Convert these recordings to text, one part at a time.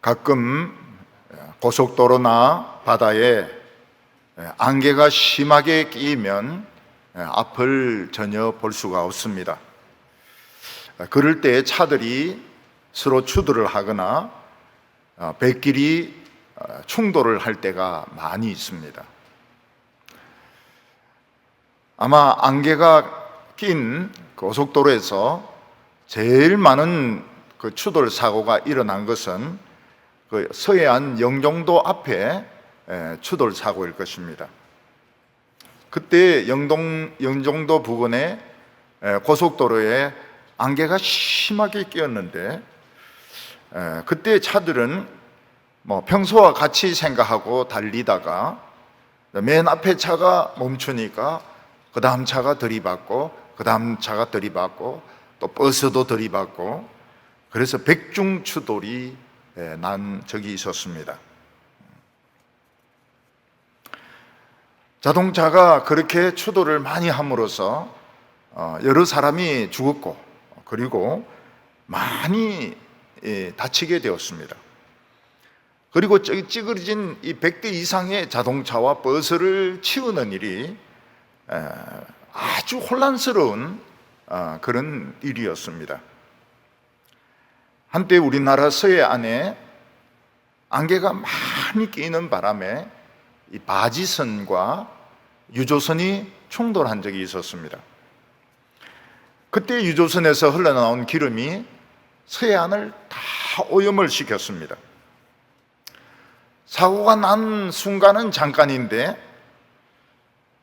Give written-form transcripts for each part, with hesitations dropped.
가끔 고속도로나 바다에 안개가 심하게 끼면 앞을 전혀 볼 수가 없습니다. 그럴 때 차들이 서로 추돌을 하거나 백길이 충돌을 할 때가 많이 있습니다. 아마 안개가 낀 고속도로에서 제일 많은 그 추돌 사고가 일어난 것은 그 서해안 영종도 앞에 추돌 사고일 것입니다. 그때 영종도 부근에 고속도로에 안개가 심하게 끼었는데 그때 차들은 평소와 같이 생각하고 달리다가 맨 앞에 차가 멈추니까 그 다음 차가 들이받고 그 다음 차가 들이받고 또 버스도 들이받고 그래서 백중추돌이 난 적이 있었습니다. 자동차가 그렇게 추돌을 많이 함으로써 여러 사람이 죽었고 그리고 많이 다치게 되었습니다. 그리고 찌그러진 이 100대 이상의 자동차와 버스를 치우는 일이 아주 혼란스러운 그런 일이었습니다. 한때 우리나라 서해안에 안개가 많이 끼는 바람에 이 바지선과 유조선이 충돌한 적이 있었습니다. 그때 유조선에서 흘러나온 기름이 서해안을 다 오염을 시켰습니다. 사고가 난 순간은 잠깐인데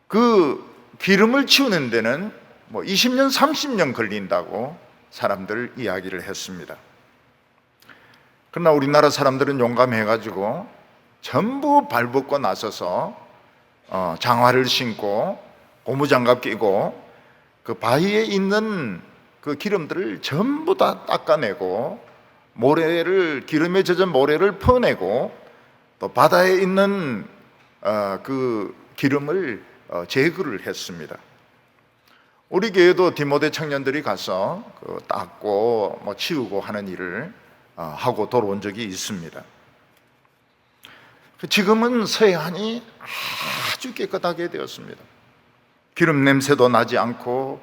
그 기름을 치우는 데는 20년, 30년 걸린다고 사람들 이야기를 했습니다. 그러나 우리나라 사람들은 용감해가지고 전부 발벗고 나서서 장화를 신고 고무장갑 끼고 그 바위에 있는 그 기름들을 전부 다 닦아내고 기름에 젖은 모래를 퍼내고 또 바다에 있는 그 기름을 제거를 했습니다. 우리 교회도 디모데 청년들이 가서 닦고 치우고 하는 일을 하고 돌아온 적이 있습니다. 지금은 서해안이 아주 깨끗하게 되었습니다. 기름 냄새도 나지 않고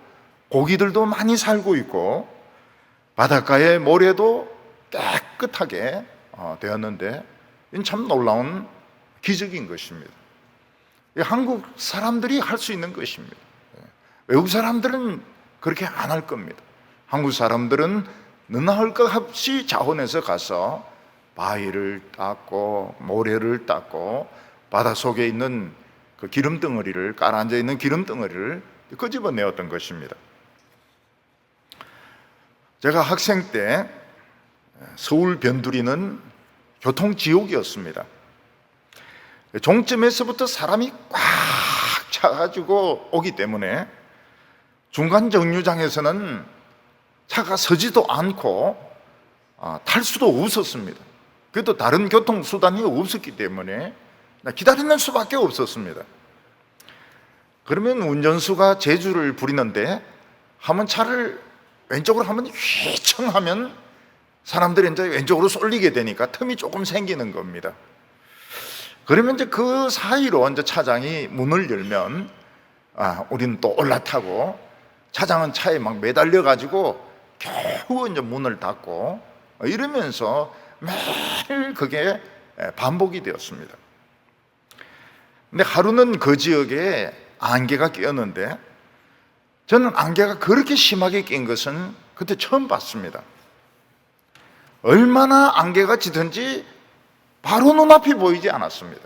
고기들도 많이 살고 있고 바닷가의 모래도 깨끗하게 되었는데 이건 참 놀라운 기적인 것입니다. 한국 사람들이 할 수 있는 것입니다. 외국 사람들은 그렇게 안 할 겁니다. 한국 사람들은 너나 할 것 없이 자원해서 가서 바위를 닦고 모래를 닦고 바닷속에 있는 그 기름덩어리를 깔아앉아 있는 기름덩어리를 끄집어내었던 것입니다. 제가 학생 때 서울 변두리는 교통지옥이었습니다. 종점에서부터 사람이 꽉 차가지고 오기 때문에 중간 정류장에서는 차가 서지도 않고 탈 수도 없었습니다. 그래도 다른 교통수단이 없었기 때문에 기다리는 수밖에 없었습니다. 그러면 운전수가 재주를 부리는데 한번 차를 왼쪽으로 한번 휘청하면 사람들이 이제 왼쪽으로 쏠리게 되니까 틈이 조금 생기는 겁니다. 그러면 이제 그 사이로 이제 차장이 문을 열면 우리는 또 올라타고 차장은 차에 막 매달려 가지고 겨우 이제 문을 닫고 이러면서 매일 그게 반복이 되었습니다. 근데 하루는 그 지역에 안개가 끼었는데 저는 안개가 그렇게 심하게 낀 것은 그때 처음 봤습니다. 얼마나 안개가 짙은지 바로 눈앞이 보이지 않았습니다.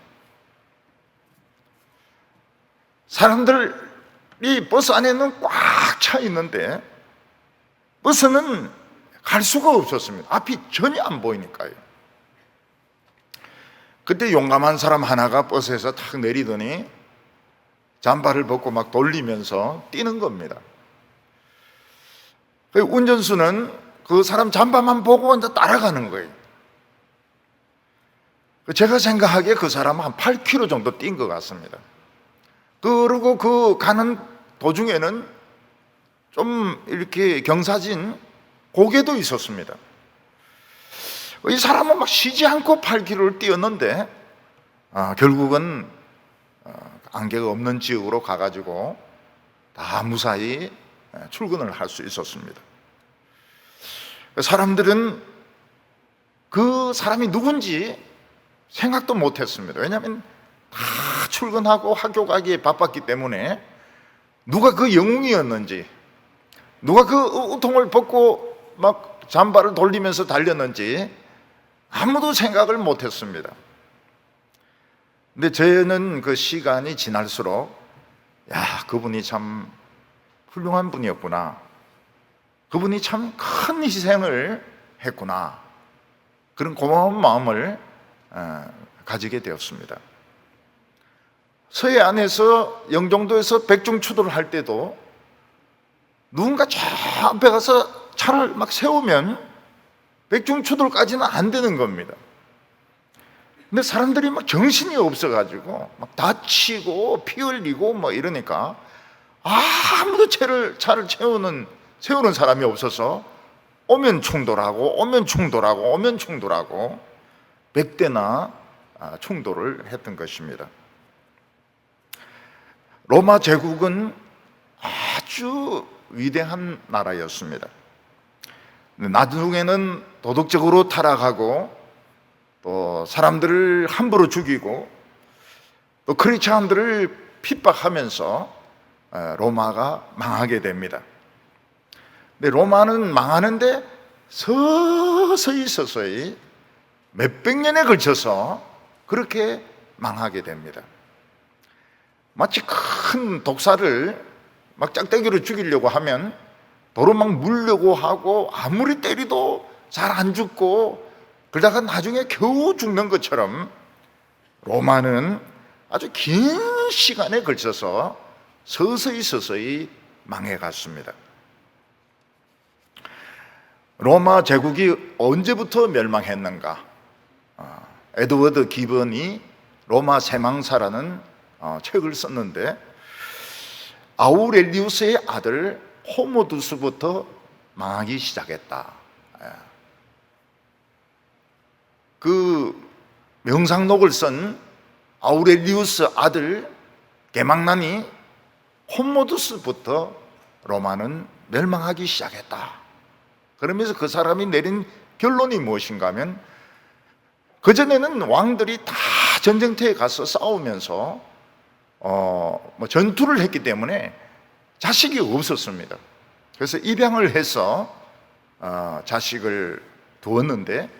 사람들이 버스 안에는 꽉 차 있는데 버스는 갈 수가 없었습니다. 앞이 전혀 안 보이니까요. 그때 용감한 사람 하나가 버스에서 탁 내리더니 잠바를 벗고 막 돌리면서 뛰는 겁니다. 운전수는 그 사람 잠바만 보고 이제 따라가는 거예요. 제가 생각하기에 그 사람은 한 8km 정도 뛴 것 같습니다. 그리고 그 가는 도중에는 좀 이렇게 경사진 고개도 있었습니다. 이 사람은 막 쉬지 않고 8km를 뛰었는데 결국은 안개가 없는 지역으로 가가지고 다 무사히 출근을 할 수 있었습니다. 사람들은 그 사람이 누군지 생각도 못했습니다. 왜냐하면 다 출근하고 학교 가기에 바빴기 때문에 누가 그 영웅이었는지, 누가 그 우통을 벗고 막 잠바를 돌리면서 달렸는지 아무도 생각을 못했습니다. 근데 저는 그 시간이 지날수록 그분이 참 훌륭한 분이었구나, 그분이 참 큰 희생을 했구나, 그런 고마운 마음을 가지게 되었습니다. 서해안에서 영종도에서 백중추도를 할 때도 누군가 저 앞에 가서 차를 막 세우면 백중추도까지는 안 되는 겁니다. 근데 사람들이 막 정신이 없어가지고 막 다치고 피 흘리고 뭐 이러니까 아무도 차를 세우는 사람이 없어서 오면 충돌하고 오면 충돌하고 오면 충돌하고 100대나 충돌을 했던 것입니다. 로마 제국은 아주 위대한 나라였습니다. 나중에는 도덕적으로 타락하고 또 사람들을 함부로 죽이고 또 크리스찬들을 핍박하면서 로마가 망하게 됩니다. 근데 로마는 망하는데 서서히 몇백 년에 걸쳐서 그렇게 망하게 됩니다. 마치 큰 독사를 막 짝대기로 죽이려고 하면 도로 막 물려고 하고 아무리 때리도 잘 안 죽고 그러다가 나중에 겨우 죽는 것처럼 로마는 아주 긴 시간에 걸쳐서 서서히 망해갔습니다. 로마 제국이 언제부터 멸망했는가? 에드워드 기번이 로마 세망사라는 책을 썼는데 아우렐리우스의 아들 호모두스부터 망하기 시작했다. 그 명상록을 쓴 아우렐리우스 아들 게망난이 호모두스부터 로마는 멸망하기 시작했다. 그러면서 그 사람이 내린 결론이 무엇인가 하면 그전에는 왕들이 다 전쟁터에 가서 싸우면서 전투를 했기 때문에 자식이 없었습니다. 그래서 입양을 해서 자식을 두었는데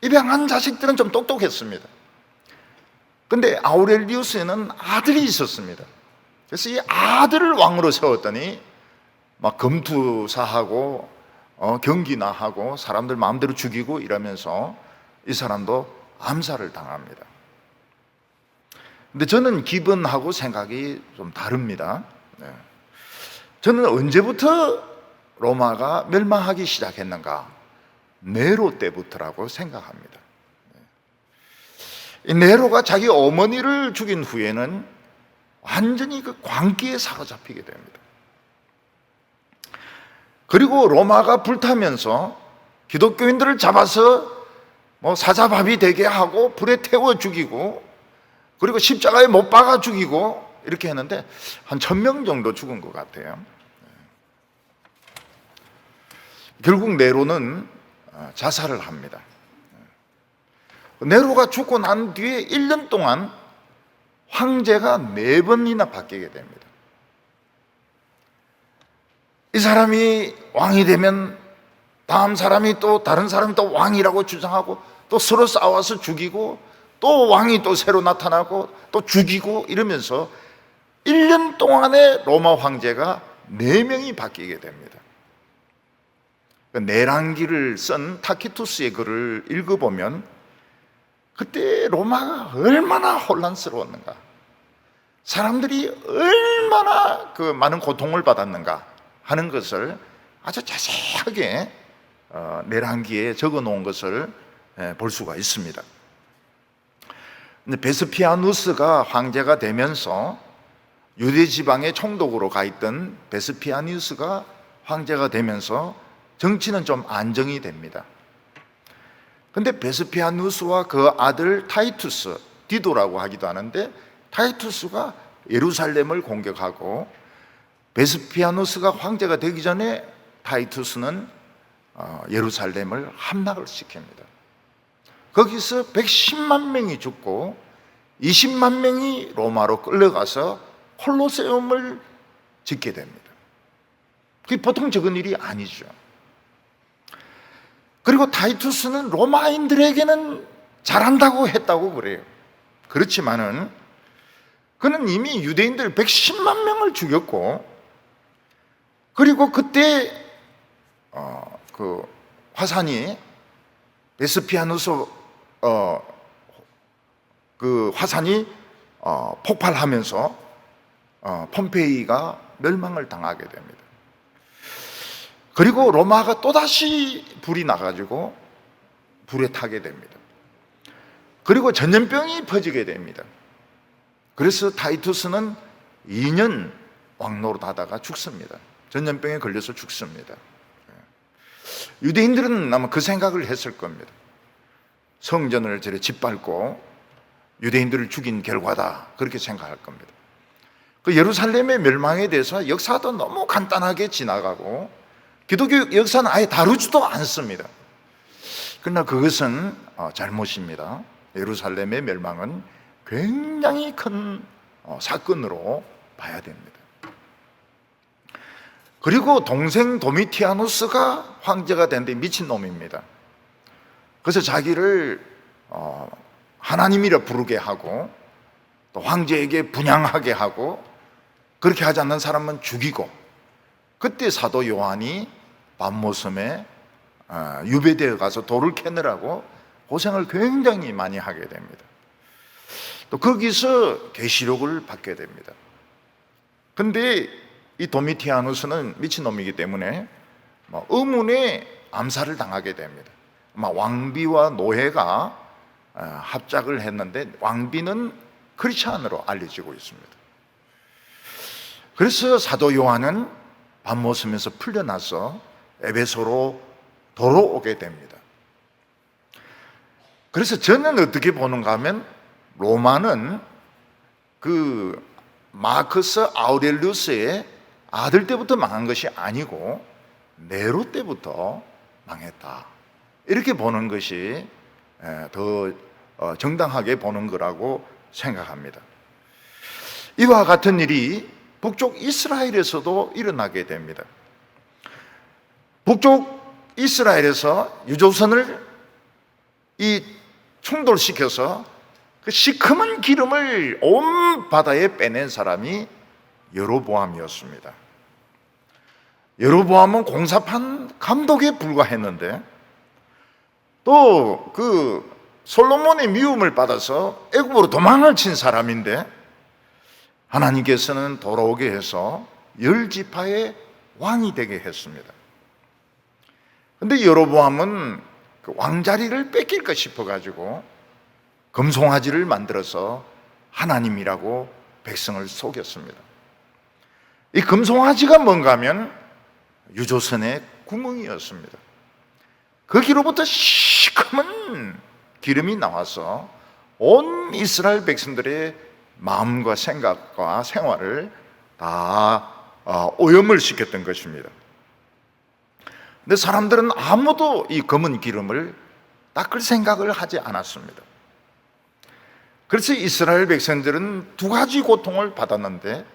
입양한 자식들은 좀 똑똑했습니다. 근데 아우렐리우스에는 아들이 있었습니다. 그래서 이 아들을 왕으로 세웠더니 막 검투사하고 경기나 하고 사람들 마음대로 죽이고 이러면서 이 사람도 암살을 당합니다. 근데 저는 기본하고 생각이 좀 다릅니다. 저는 언제부터 로마가 멸망하기 시작했는가? 네로 때부터라고 생각합니다. 이 네로가 자기 어머니를 죽인 후에는 완전히 그 광기에 사로잡히게 됩니다. 그리고 로마가 불타면서 기독교인들을 잡아서 사자밥이 되게 하고 불에 태워 죽이고 그리고 십자가에 못 박아 죽이고 이렇게 했는데 한 1000명 정도 죽은 것 같아요. 결국 네로는 자살을 합니다. 네로가 죽고 난 뒤에 1년 동안 황제가 4번이나 바뀌게 됩니다. 이 사람이 왕이 되면 다음 사람이 또 다른 사람이 또 왕이라고 주장하고 또 서로 싸워서 죽이고 또 왕이 또 새로 나타나고 또 죽이고 이러면서 1년 동안에 로마 황제가 4명이 바뀌게 됩니다. 내랑기를 쓴 타키투스의 글을 읽어보면 그때 로마가 얼마나 혼란스러웠는가, 사람들이 얼마나 그 많은 고통을 받았는가 하는 것을 아주 자세하게 내랑기에 적어 놓은 것을 볼 수가 있습니다. 베스피아누스가 황제가 되면서 유대 지방의 총독으로 가 있던 베스피아누스가 황제가 되면서 정치는 좀 안정이 됩니다. 근데 베스피아누스와 그 아들 타이투스, 디도라고 하기도 하는데, 타이투스가 예루살렘을 공격하고 베스피아누스가 황제가 되기 전에 타이투스는 예루살렘을 함락을 시킵니다. 거기서 110만 명이 죽고 20만 명이 로마로 끌려가서 콜로세움을 짓게 됩니다. 그게 보통 적은 일이 아니죠. 그리고 타이투스는 로마인들에게는 잘한다고 했다고 그래요. 그렇지만은 그는 이미 유대인들 110만 명을 죽였고, 그리고 그때 그 화산이 베스피아누스 그 화산이 폭발하면서 폼페이가 멸망을 당하게 됩니다. 그리고 로마가 또다시 불이 나가지고 불에 타게 됩니다. 그리고 전염병이 퍼지게 됩니다. 그래서 타이투스는 2년 왕노릇하다가 죽습니다. 전염병에 걸려서 죽습니다. 유대인들은 아마 그 생각을 했을 겁니다. 성전을 저래 짓밟고 유대인들을 죽인 결과다, 그렇게 생각할 겁니다. 그 예루살렘의 멸망에 대해서 역사도 너무 간단하게 지나가고 기독교 역사는 아예 다루지도 않습니다. 그러나 그것은 잘못입니다. 예루살렘의 멸망은 굉장히 큰 사건으로 봐야 됩니다. 그리고 동생 도미티아누스가 황제가 됐는데 미친놈입니다. 그래서 자기를 하나님이라 부르게 하고 또 황제에게 분향하게 하고, 그렇게 하지 않는 사람은 죽이고, 그때 사도 요한이 밤모섬에 유배되어 가서 돌을 캐느라고 고생을 굉장히 많이 하게 됩니다. 또 거기서 계시록을 받게 됩니다. 근데 이 도미티아누스는 미친놈이기 때문에 의문의 암살을 당하게 됩니다. 왕비와 노예가 합작을 했는데 왕비는 크리스찬으로 알려지고 있습니다. 그래서 사도 요한은 밤모섬에서 풀려나서 에베소로 돌아오게 됩니다. 그래서 저는 어떻게 보는가 하면, 로마는 그 마크스 아우렐리우스의 아들 때부터 망한 것이 아니고 네로 때부터 망했다, 이렇게 보는 것이 더 정당하게 보는 거라고 생각합니다. 이와 같은 일이 북쪽 이스라엘에서도 일어나게 됩니다. 북쪽 이스라엘에서 유조선을 충돌시켜서 그 시커먼 기름을 온 바다에 빼낸 사람이 여로보암이었습니다. 여로보암은 공사판 감독에 불과했는데, 또 그 솔로몬의 미움을 받아서 애굽으로 도망을 친 사람인데, 하나님께서는 돌아오게 해서 10지파의 왕이 되게 했습니다. 그런데 여로보암은 그 왕자리를 뺏길까 싶어가지고 금송아지를 만들어서 하나님이라고 백성을 속였습니다. 이 금송아지가 뭔가 하면 유조선의 구멍이었습니다. 거기로부터 시커먼 기름이 나와서 온 이스라엘 백성들의 마음과 생각과 생활을 다 오염을 시켰던 것입니다. 근데 사람들은 아무도 이 검은 기름을 닦을 생각을 하지 않았습니다. 그래서 이스라엘 백성들은 두 가지 고통을 받았는데,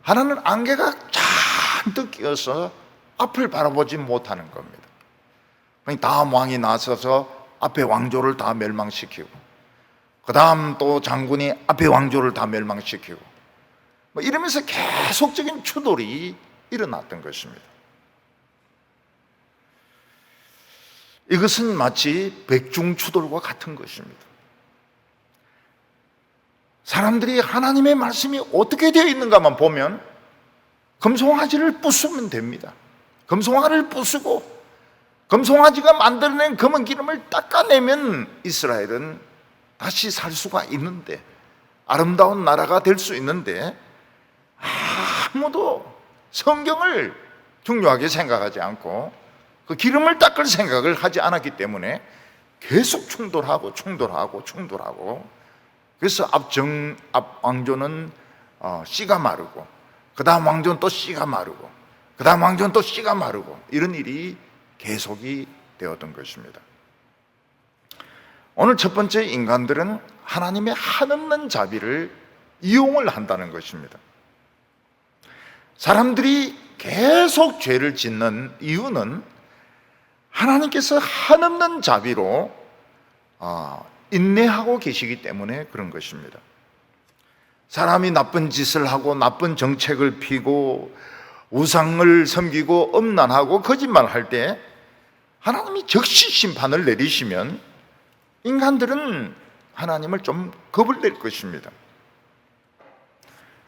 하나는 안개가 잔뜩 끼어서 앞을 바라보지 못하는 겁니다. 다음 왕이 나서서 앞에 왕조를 다 멸망시키고, 그 다음 또 장군이 앞에 왕조를 다 멸망시키고, 이러면서 계속적인 추돌이 일어났던 것입니다. 이것은 마치 백중추돌과 같은 것입니다. 사람들이 하나님의 말씀이 어떻게 되어 있는가만 보면 금송아지를 부수면 됩니다. 금송아지를 부수고 금송아지가 만들어낸 검은 기름을 닦아내면 이스라엘은 다시 살 수가 있는데, 아름다운 나라가 될 수 있는데, 아무도 성경을 중요하게 생각하지 않고 그 기름을 닦을 생각을 하지 않았기 때문에 계속 충돌하고. 그래서 앞 왕조는 씨가 마르고, 그 다음 왕조는 또 씨가 마르고, 그 다음 왕조는 또 씨가 마르고, 이런 일이 계속이 되었던 것입니다. 오늘 첫 번째, 인간들은 하나님의 한없는 자비를 이용을 한다는 것입니다. 사람들이 계속 죄를 짓는 이유는 하나님께서 한없는 자비로 인내하고 계시기 때문에 그런 것입니다. 사람이 나쁜 짓을 하고 나쁜 정책을 피고 우상을 섬기고 음란하고 거짓말할 때 하나님이 즉시 심판을 내리시면 인간들은 하나님을 좀 겁을 낼 것입니다.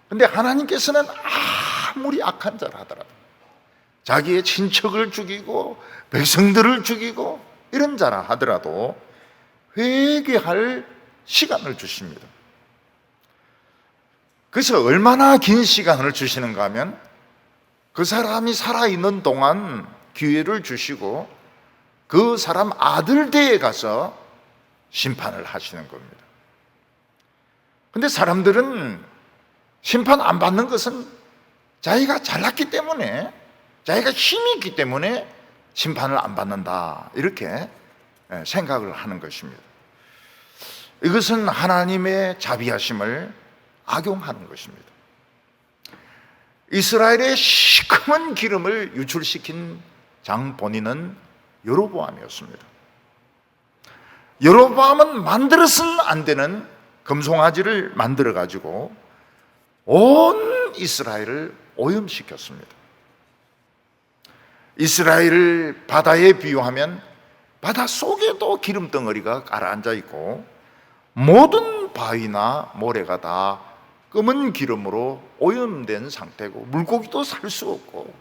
그런데 하나님께서는 아무리 악한 자라 하더라도, 자기의 친척을 죽이고 백성들을 죽이고 이런 자라 하더라도 회개할 시간을 주십니다. 그래서 얼마나 긴 시간을 주시는가 하면 그 사람이 살아있는 동안 기회를 주시고 그 사람 아들대에 가서 심판을 하시는 겁니다. 그런데 사람들은 심판 안 받는 것은 자기가 잘났기 때문에, 자기가 힘이 있기 때문에 심판을 안 받는다, 이렇게 생각을 하는 것입니다. 이것은 하나님의 자비하심을 악용하는 것입니다. 이스라엘의 시커먼 기름을 유출시킨 장 본인은 여로보암이었습니다. 여로보암은 만들어서는 안 되는 금송아지를 만들어 가지고 온 이스라엘을 오염시켰습니다. 이스라엘을 바다에 비유하면 바다 속에도 기름 덩어리가 가라앉아 있고 모든 바위나 모래가 다 검은 기름으로 오염된 상태고 물고기도 살 수 없고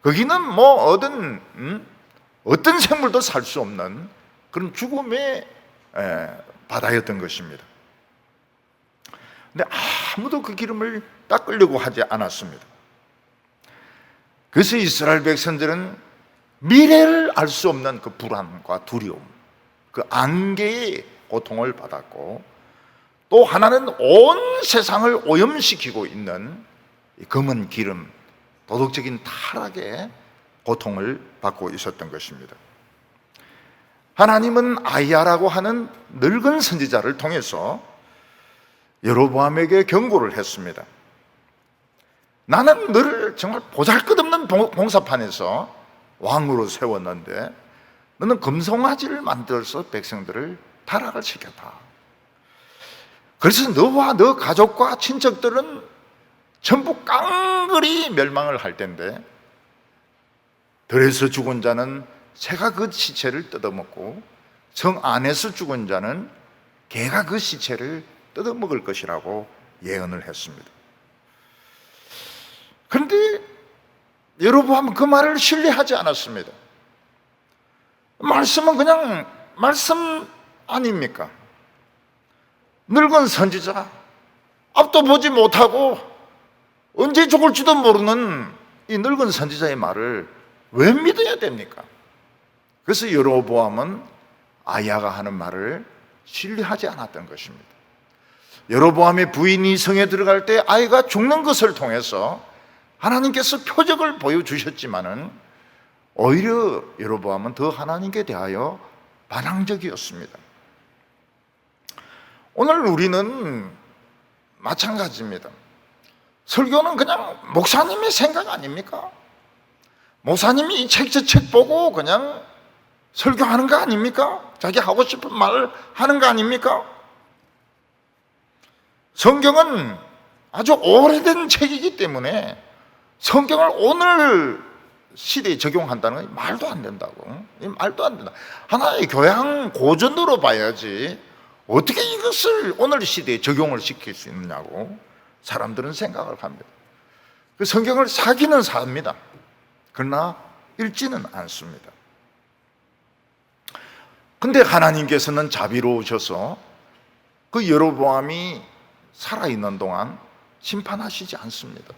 거기는 뭐 어떤 생물도 살 수 없는 그런 죽음의 바다였던 것입니다. 근데 아무도 그 기름을 닦으려고 하지 않았습니다. 그래서 이스라엘 백성들은 미래를 알 수 없는 그 불안과 두려움, 그 안개의 고통을 받았고, 또 하나는 온 세상을 오염시키고 있는 검은 기름, 도덕적인 타락의 고통을 받고 있었던 것입니다. 하나님은 아이야라고 하는 늙은 선지자를 통해서 여로보암에게 경고를 했습니다. 나는 너를 정말 보잘것없는 봉사판에서 왕으로 세웠는데 너는 금송아지를 만들어서 백성들을 타락을 시켰다. 그래서 너와 너 가족과 친척들은 전부 깡그리 멸망을 할 텐데, 들에서 죽은 자는 새가 그 시체를 뜯어먹고 성 안에서 죽은 자는 개가 그 시체를 뜯어먹을 것이라고 예언을 했습니다. 그런데 여로보암은 그 말을 신뢰하지 않았습니다. 말씀은 그냥 말씀 아닙니까? 늙은 선지자, 앞도 보지 못하고 언제 죽을지도 모르는 이 늙은 선지자의 말을 왜 믿어야 됩니까? 그래서 여로보암은 아야가 하는 말을 신뢰하지 않았던 것입니다. 여로보암의 부인이 성에 들어갈 때 아이가 죽는 것을 통해서 하나님께서 표적을 보여주셨지만은 오히려 여로보암은 더 하나님께 대하여 반항적이었습니다. 오늘 우리는 마찬가지입니다. 설교는 그냥 목사님의 생각 아닙니까? 목사님이 이 책 저 책 보고 그냥 설교하는 거 아닙니까? 자기 하고 싶은 말을 하는 거 아닙니까? 성경은 아주 오래된 책이기 때문에 성경을 오늘 시대에 적용한다는 건 말도 안 된다고. 말도 안 된다. 하나의 교양 고전으로 봐야지 어떻게 이것을 오늘 시대에 적용을 시킬 수 있느냐고 사람들은 생각을 합니다. 그 성경을 사기는 삽니다. 그러나 읽지는 않습니다. 근데 하나님께서는 자비로우셔서 그 여로보암이 살아있는 동안 심판하시지 않습니다.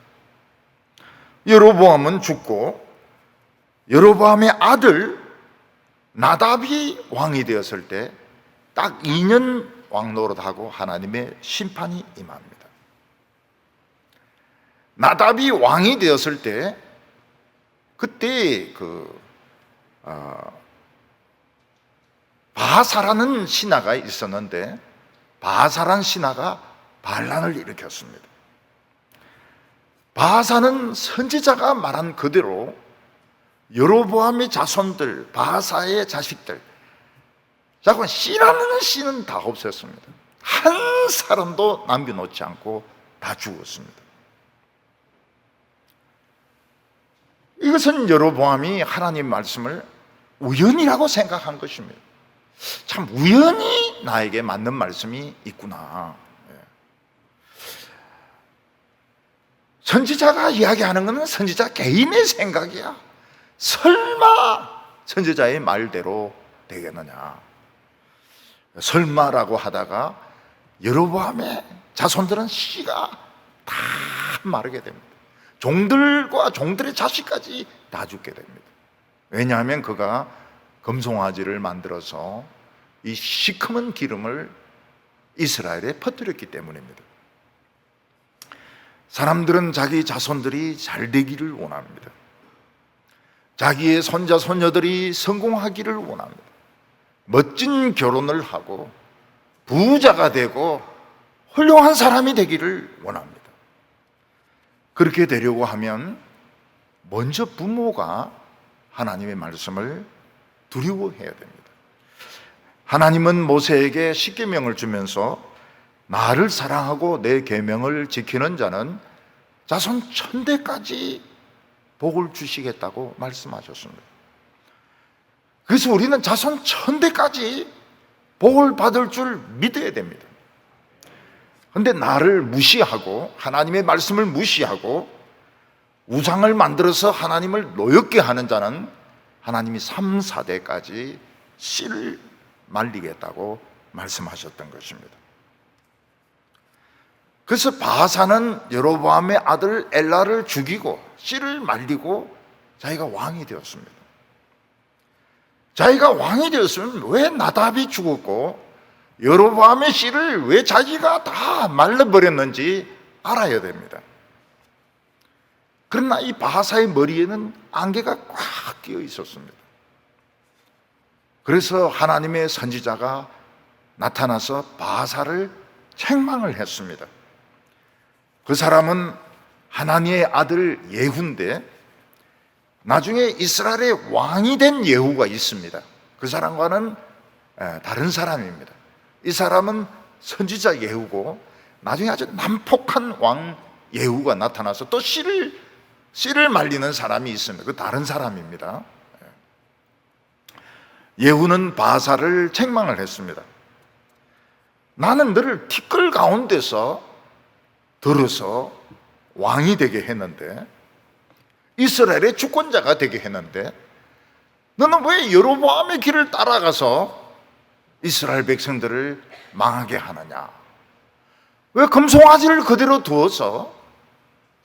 여로보암은 죽고 여로보암의 아들 나답이 왕이 되었을 때 딱 2년 왕노릇하고 하나님의 심판이 임합니다. 나답이 왕이 되었을 때 그때 바사라는 신하가 있었는데 바사라는 신하가 반란을 일으켰습니다. 바사는 선지자가 말한 그대로 여로보암의 자손들, 바사의 자식들, 자꾸 씨라는 씨는 다 없었습니다. 한 사람도 남겨놓지 않고 다 죽었습니다. 이것은 여로보암이 하나님 말씀을 우연이라고 생각한 것입니다. 참 우연히 나에게 맞는 말씀이 있구나. 선지자가 이야기하는 것은 선지자 개인의 생각이야. 설마 선지자의 말대로 되겠느냐. 설마라고 하다가 여로보암의 자손들은 씨가 다 마르게 됩니다. 종들과 종들의 자식까지 다 죽게 됩니다. 왜냐하면 그가 금송아지를 만들어서 이 시커먼 기름을 이스라엘에 퍼뜨렸기 때문입니다. 사람들은 자기 자손들이 잘 되기를 원합니다. 자기의 손자 손녀들이 성공하기를 원합니다. 멋진 결혼을 하고 부자가 되고 훌륭한 사람이 되기를 원합니다. 그렇게 되려고 하면 먼저 부모가 하나님의 말씀을 두려워해야 됩니다. 하나님은 모세에게 십계명을 주면서 나를 사랑하고 내 계명을 지키는 자는 자손 1000대까지 복을 주시겠다고 말씀하셨습니다. 그래서 우리는 자손 1000대까지 복을 받을 줄 믿어야 됩니다. 그런데 나를 무시하고 하나님의 말씀을 무시하고 우상을 만들어서 하나님을 노엽게 하는 자는 하나님이 3, 4대까지 씨를 말리겠다고 말씀하셨던 것입니다. 그래서 바사는 여로보암의 아들 엘라를 죽이고 씨를 말리고 자기가 왕이 되었습니다. 자기가 왕이 되었으면 왜 나답이 죽었고 여로보암의 씨를 왜 자기가 다 말려버렸는지 알아야 됩니다. 그러나 이 바사의 머리에는 안개가 꽉 끼어 있었습니다. 그래서 하나님의 선지자가 나타나서 바사를 책망을 했습니다. 그 사람은 하나님의 아들 예후인데 나중에 이스라엘의 왕이 된 예후가 있습니다. 그 사람과는 다른 사람입니다. 이 사람은 선지자 예후고 나중에 아주 난폭한 왕 예후가 나타나서 또 씨를 말리는 사람이 있습니다. 그 다른 사람입니다. 예후는 바사를 책망을 했습니다. 나는 너를 티끌 가운데서 들어서 왕이 되게 했는데 이스라엘의 주권자가 되게 했는데 너는 왜 여로보암의 길을 따라가서 이스라엘 백성들을 망하게 하느냐? 왜 금송아지를 그대로 두어서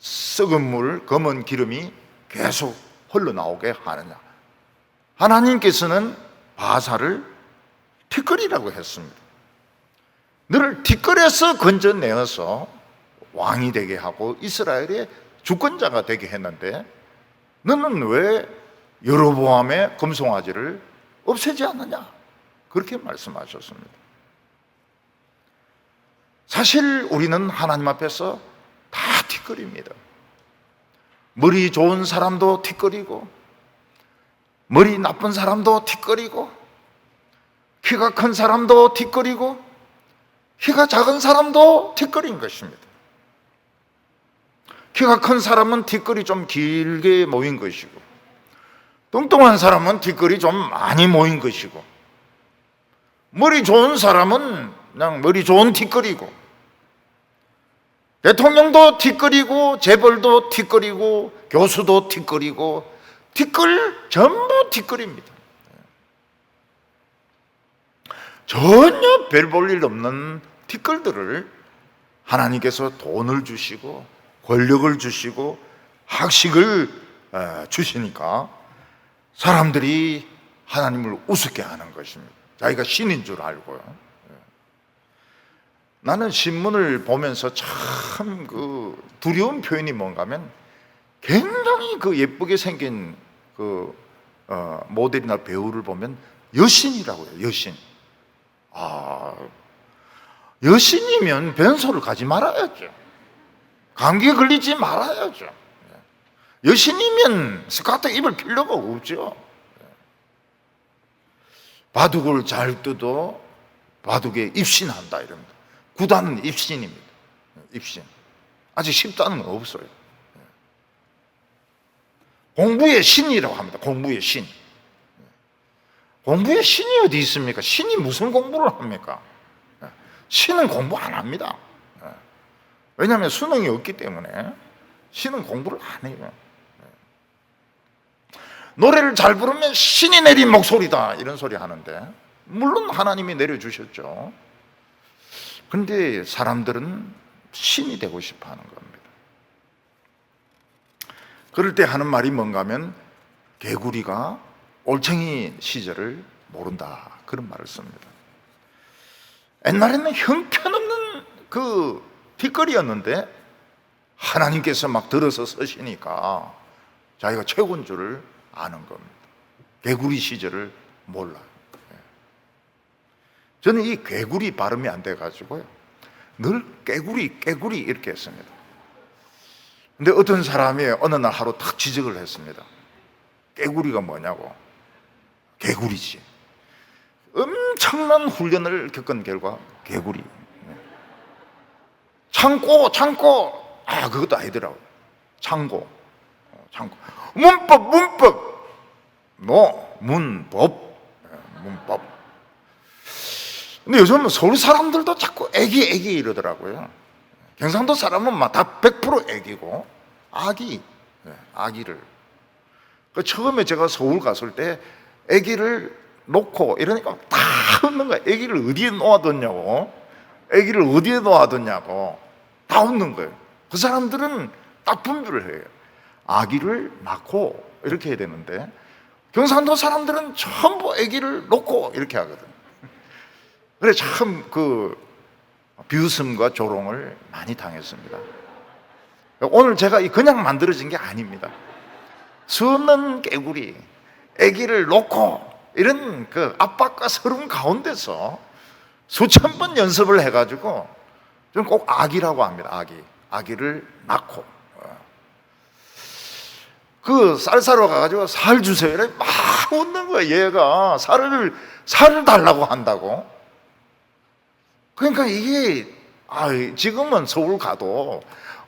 썩은 물, 검은 기름이 계속 흘러나오게 하느냐? 하나님께서는 바사를 티끌이라고 했습니다. 너를 티끌에서 건져내어서 왕이 되게 하고 이스라엘의 주권자가 되게 했는데 너는 왜 여로보암의 금송아지를 없애지 않느냐? 그렇게 말씀하셨습니다. 사실 우리는 하나님 앞에서 다 티끌입니다. 머리 좋은 사람도 티끌이고 머리 나쁜 사람도 티끌이고 키가 큰 사람도 티끌이고 키가 작은 사람도 티끌인 것입니다. 키가 큰 사람은 티끌이 좀 길게 모인 것이고 뚱뚱한 사람은 티끌이 좀 많이 모인 것이고 머리 좋은 사람은 그냥 머리 좋은 티끌이고 대통령도 티끌이고 재벌도 티끌이고 교수도 티끌이고 티끌 전부 티끌입니다. 전혀 별 볼 일 없는 티끌들을 하나님께서 돈을 주시고 권력을 주시고 학식을 주시니까 사람들이 하나님을 우습게 하는 것입니다. 자기가 신인 줄 알고요. 나는 신문을 보면서 참 그 두려운 표현이 뭔가 하면 굉장히 그 예쁘게 생긴 그 모델이나 배우를 보면 여신이라고 해요. 여신. 여신이면 변소를 가지 말아야죠. 감기에 걸리지 말아야죠. 여신이면 스카트 입을 필요가 없죠. 바둑을 잘 떠도 바둑에 입신한다 이럽니다. 구단은 입신입니다. 입신. 아직 십단은 없어요. 공부의 신이라고 합니다. 공부의 신. 공부의 신이 어디 있습니까? 신이 무슨 공부를 합니까? 신은 공부 안 합니다. 왜냐하면 수능이 없기 때문에 신은 공부를 안 해요. 노래를 잘 부르면 신이 내린 목소리다 이런 소리 하는데, 물론 하나님이 내려주셨죠. 그런데 사람들은 신이 되고 싶어 하는 겁니다. 그럴 때 하는 말이 뭔가 하면 개구리가 올챙이 시절을 모른다 그런 말을 씁니다. 옛날에는 형편없는 그 뒷거리였는데 하나님께서 막 들어서 서시니까 자기가 최고인 줄을 아는 겁니다. 개구리 시절을 몰라요. 저는 이 개구리 발음이 안 돼가지고요 늘 깨구리 깨구리 이렇게 했습니다. 근데 어떤 사람이 어느 날 하루 탁 지적을 했습니다. 깨구리가 뭐냐고. 개구리지. 엄청난 훈련을 겪은 결과 개구리. 창고 그것도 아니더라고요. 창고 문법 문법. 근데 요즘은 서울 사람들도 자꾸 애기 이러더라고요. 경상도 사람은 막 다 100% 애기고 아기를. 처음에 제가 서울 갔을 때 애기를 놓고 이러니까 다 웃는 거예요. 애기를 어디에 놓아뒀냐고 다 웃는 거예요. 그 사람들은 딱 분별을 해요. 아기를 낳고 이렇게 해야 되는데 경상도 사람들은 전부 애기를 놓고 이렇게 하거든. 그래 참 그 비웃음과 조롱을 많이 당했습니다. 오늘 제가 그냥 만들어진 게 아닙니다. 수없는 개구리, 아기를 놓고 이런 그 압박과 서름 가운데서 수천 번 연습을 해가지고 저는 꼭 아기라고 합니다. 아기를 낳고 그 쌀 사러 가가지고 살 주세요 이래 막 웃는 거야. 얘가 살을 달라고 한다고. 그러니까 이게 지금은 서울 가도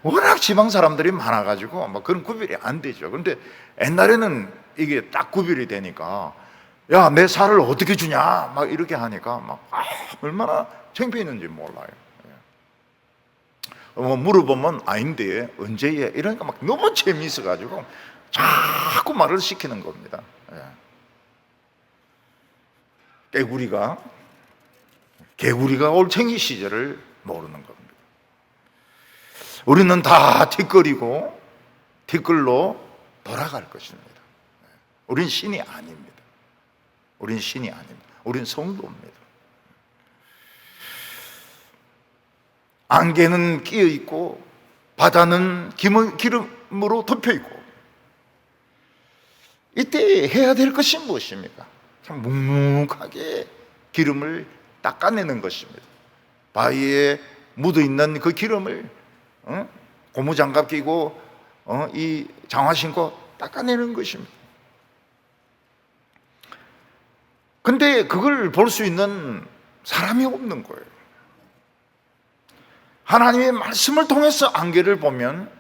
워낙 지방 사람들이 많아가지고 뭐 그런 구별이 안 되죠. 그런데 옛날에는 이게 딱 구별이 되니까 야, 내 살을 어떻게 주냐 막 이렇게 하니까 얼마나 창피했는지 몰라요. 뭐 물어보면 아닌데 언제 해? 이러니까 막 너무 재미있어가지고 자꾸 말을 시키는 겁니다. 개구리가 올챙이 시절을 모르는 겁니다. 우리는 다 뒷걸로 돌아갈 것입니다. 우린 신이 아닙니다. 우린 성도입니다. 안개는 끼어 있고 바다는 기름으로 덮여 있고, 이때 해야 될 것이 무엇입니까? 참 묵묵하게 기름을 닦아내는 것입니다. 바위에 묻어있는 그 기름을 고무장갑 끼고 이 장화 신고 닦아내는 것입니다. 근데 그걸 볼 수 있는 사람이 없는 거예요. 하나님의 말씀을 통해서 안개를 보면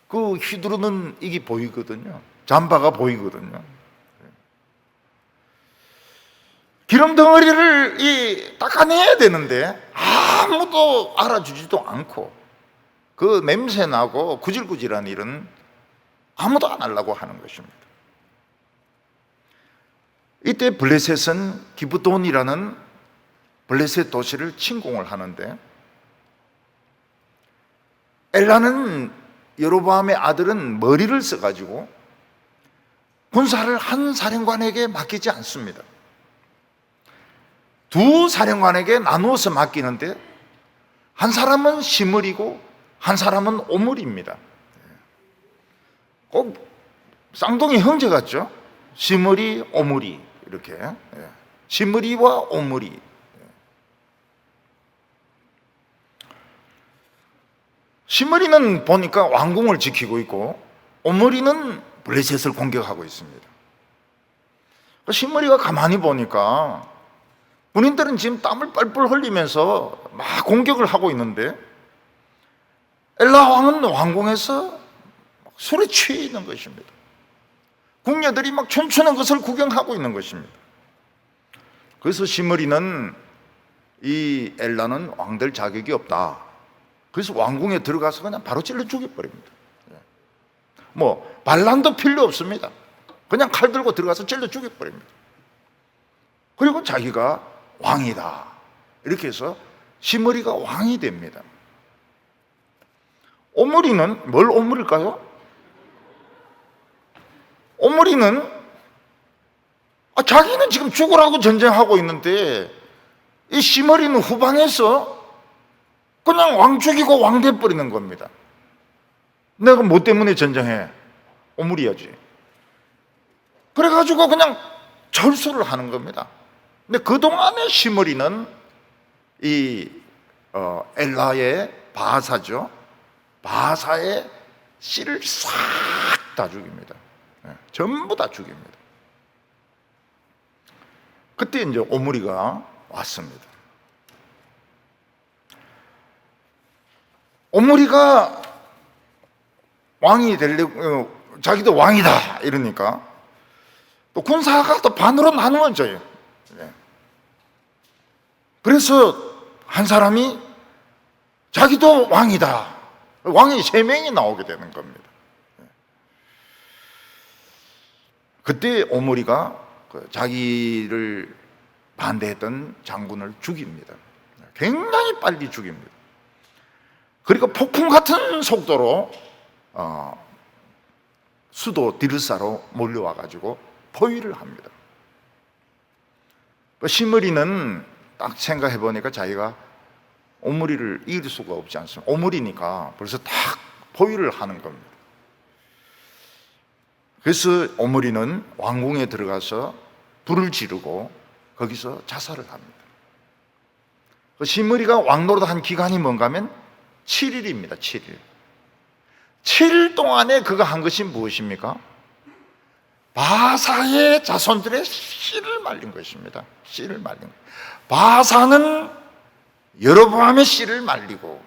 그 휘두르는 이게 보이거든요. 잠바가 보이거든요. 기름 덩어리를 닦아내야 되는데 아무도 알아주지도 않고 그 냄새나고 구질구질한 일은 아무도 안 하려고 하는 것입니다. 이때 블레셋은 기브돈이라는 블레셋 도시를 침공을 하는데, 엘라는 여로보암의 아들은 머리를 써가지고 군사를 한 사령관에게 맡기지 않습니다. 두 사령관에게 나누어서 맡기는데 한 사람은 시므리고 한 사람은 오므리입니다. 꼭 쌍둥이 형제 같죠? 시므리, 오므리 이렇게. 시므리와 오므리. 시므리는 보니까 왕궁을 지키고 있고 오므리는 블레셋을 공격하고 있습니다. 시므리가 가만히 보니까 군인들은 지금 땀을 뻘뻘 흘리면서 막 공격을 하고 있는데 엘라 왕은 왕궁에서 술에 취해 있는 것입니다. 궁녀들이 막 춤추는 것을 구경하고 있는 것입니다. 그래서 시므리는 이 엘라는 왕될 자격이 없다. 그래서 왕궁에 들어가서 그냥 바로 찔러 죽여버립니다. 뭐 반란도 필요 없습니다. 그냥 칼 들고 들어가서 찔러 죽여버립니다. 그리고 자기가 왕이다 이렇게 해서 시므리가 왕이 됩니다. 오므리는 뭘 오므릴까요? 오므리는 자기는 지금 죽으라고 전쟁하고 있는데 이 시므리는 후방에서 그냥 왕 죽이고 왕 돼버리는 겁니다. 내가 뭐 때문에 전쟁해? 오므리야지. 그래가지고 그냥 절수를 하는 겁니다. 근데 그동안에 시므리는 이 엘라의 바사죠. 바사의 씨를 싹 다 죽입니다. 전부 다 죽입니다. 그때 이제 오므리가 왔습니다. 오므리가 왕이 되려고 자기도 왕이다 이러니까 또 군사가 또 반으로 나누어져요. 그래서 한 사람이 자기도 왕이다. 왕이 3명이 나오게 되는 겁니다. 그때 오므리가 자기를 반대했던 장군을 죽입니다. 굉장히 빨리 죽입니다. 그리고 폭풍 같은 속도로 수도 디르사로 몰려와 가지고 포위를 합니다. 시므리는 딱 생각해 보니까 자기가 오므리를 이길 수가 없지 않습니까? 오므리니까 벌써 딱 포위를 하는 겁니다. 그래서 오므리는 왕궁에 들어가서 불을 지르고 거기서 자살을 합니다. 시므리가 왕노릇한 기간이 뭔가 하면 7일입니다. 7일. 7일 동안에 그가 한 것이 무엇입니까? 바사의 자손들의 씨를 말린 것입니다. 씨를 말린 것. 바사는 여로보암의 씨를 말리고,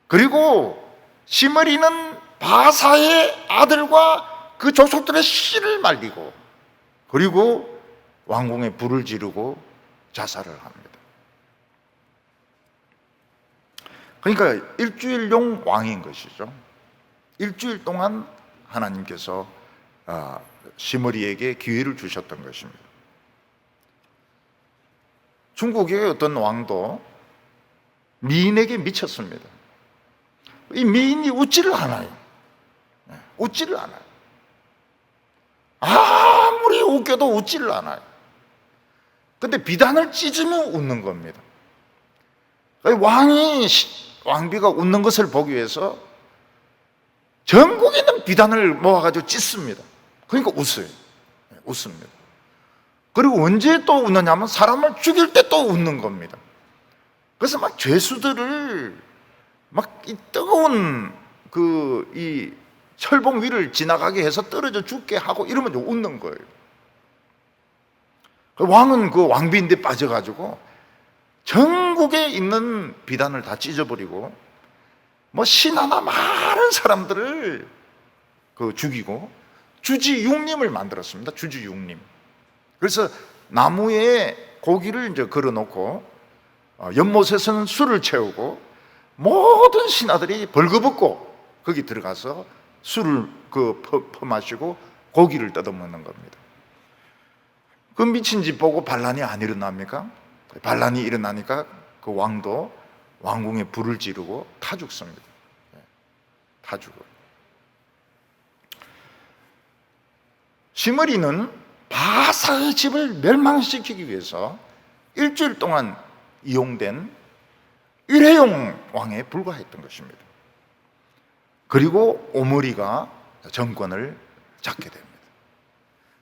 그리고 시므리는 바사의 아들과 그 족속들의 씨를 말리고, 그리고 왕궁에 불을 지르고 자살을 합니다. 그러니까 일주일용 왕인 것이죠. 일주일 동안 하나님께서 시므리에게 기회를 주셨던 것입니다. 중국의 어떤 왕도 미인에게 미쳤습니다. 이 미인이 웃지를 않아요. 웃지를 않아요. 아무리 웃겨도 웃지를 않아요. 근데 비단을 찢으면 웃는 겁니다. 왕비가 웃는 것을 보기 위해서 전국에 있는 비단을 모아가지고 찢습니다. 그러니까 웃어요. 웃습니다. 그리고 언제 또 웃느냐면 사람을 죽일 때 또 웃는 겁니다. 그래서 막 죄수들을 막 이 뜨거운 이 철봉 위를 지나가게 해서 떨어져 죽게 하고 이러면 웃는 거예요. 왕은 그 왕비인데 빠져가지고 전국에 있는 비단을 다 찢어버리고 뭐 신하나 많은 사람들을 죽이고 주지육림을 만들었습니다. 주지육림. 그래서 나무에 고기를 이제 걸어놓고 연못에서는 술을 채우고 모든 신하들이 벌거벗고 거기 들어가서 술을 퍼마시고 고기를 뜯어먹는 겁니다. 그 미친 짓 보고 반란이 안 일어납니까? 반란이 일어나니까 그 왕도 왕궁에 불을 지르고 타 죽습니다. 타 죽어요. 시므리는 바사의 집을 멸망시키기 위해서 일주일 동안 이용된 일회용 왕에 불과했던 것입니다. 그리고 오므리가 정권을 잡게 됩니다.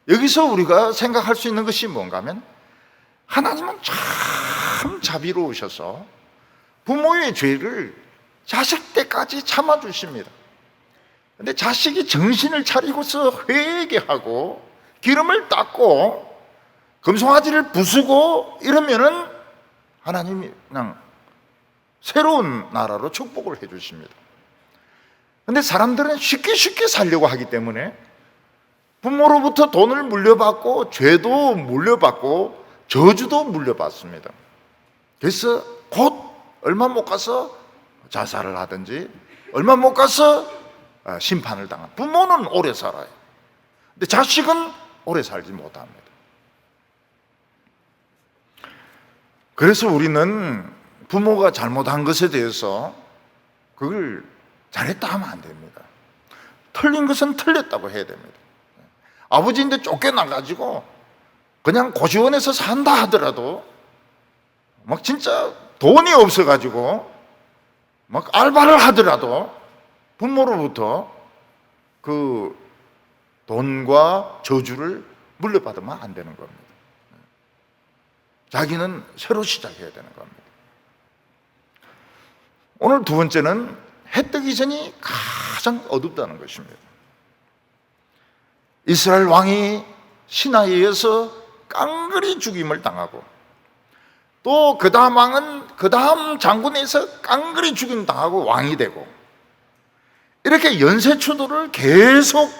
여기서 우리가 생각할 수 있는 것이 뭔가 하면, 하나님은 참 자비로우셔서 부모의 죄를 자식 때까지 참아주십니다. 근데 자식이 정신을 차리고서 회개하고 기름을 닦고 금송아지를 부수고 이러면은 하나님이 그냥 새로운 나라로 축복을 해주십니다. 근데 사람들은 쉽게 살려고 하기 때문에 부모로부터 돈을 물려받고 죄도 물려받고 저주도 물려받습니다. 그래서 곧 얼마 못 가서 자살을 하든지 얼마 못 가서 심판을 당한. 부모는 오래 살아요. 근데 자식은 오래 살지 못합니다. 그래서 우리는 부모가 잘못한 것에 대해서 그걸 잘했다 하면 안 됩니다. 틀린 것은 틀렸다고 해야 됩니다. 아버지인데 쫓겨나가지고 그냥 고시원에서 산다 하더라도 막 진짜 돈이 없어가지고 막 알바를 하더라도 부모로부터 그 돈과 저주를 물려받으면 안 되는 겁니다. 자기는 새로 시작해야 되는 겁니다. 오늘 두 번째는 해 뜨기 전이 가장 어둡다는 것입니다. 이스라엘 왕이 신하에 의해서 깡그리 죽임을 당하고, 또 그 다음 왕은 그 다음 장군에서 깡그리 죽임 당하고 왕이 되고, 이렇게 연쇄추도를 계속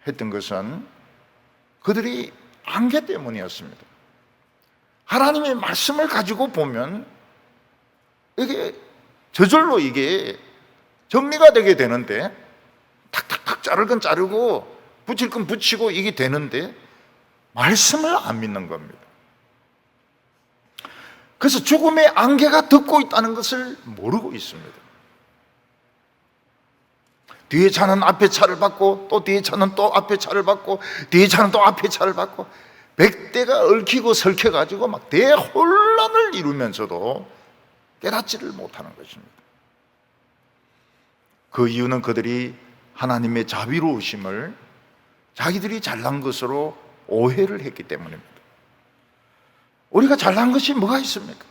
했던 것은 그들이 안개 때문이었습니다. 하나님의 말씀을 가지고 보면 이게 저절로 이게 정리가 되게 되는데, 탁탁탁 자를 건 자르고 붙일 건 붙이고 이게 되는데 말씀을 안 믿는 겁니다. 그래서 죽음의 안개가 덮고 있다는 것을 모르고 있습니다. 뒤에 차는 앞에 차를 받고, 또 뒤에 차는 또 앞에 차를 받고, 뒤에 차는 또 앞에 차를 받고, 100대가 얽히고 설켜가지고 막 대혼란을 이루면서도 깨닫지를 못하는 것입니다. 그 이유는 그들이 하나님의 자비로우심을 자기들이 잘난 것으로 오해를 했기 때문입니다. 우리가 잘난 것이 뭐가 있습니까?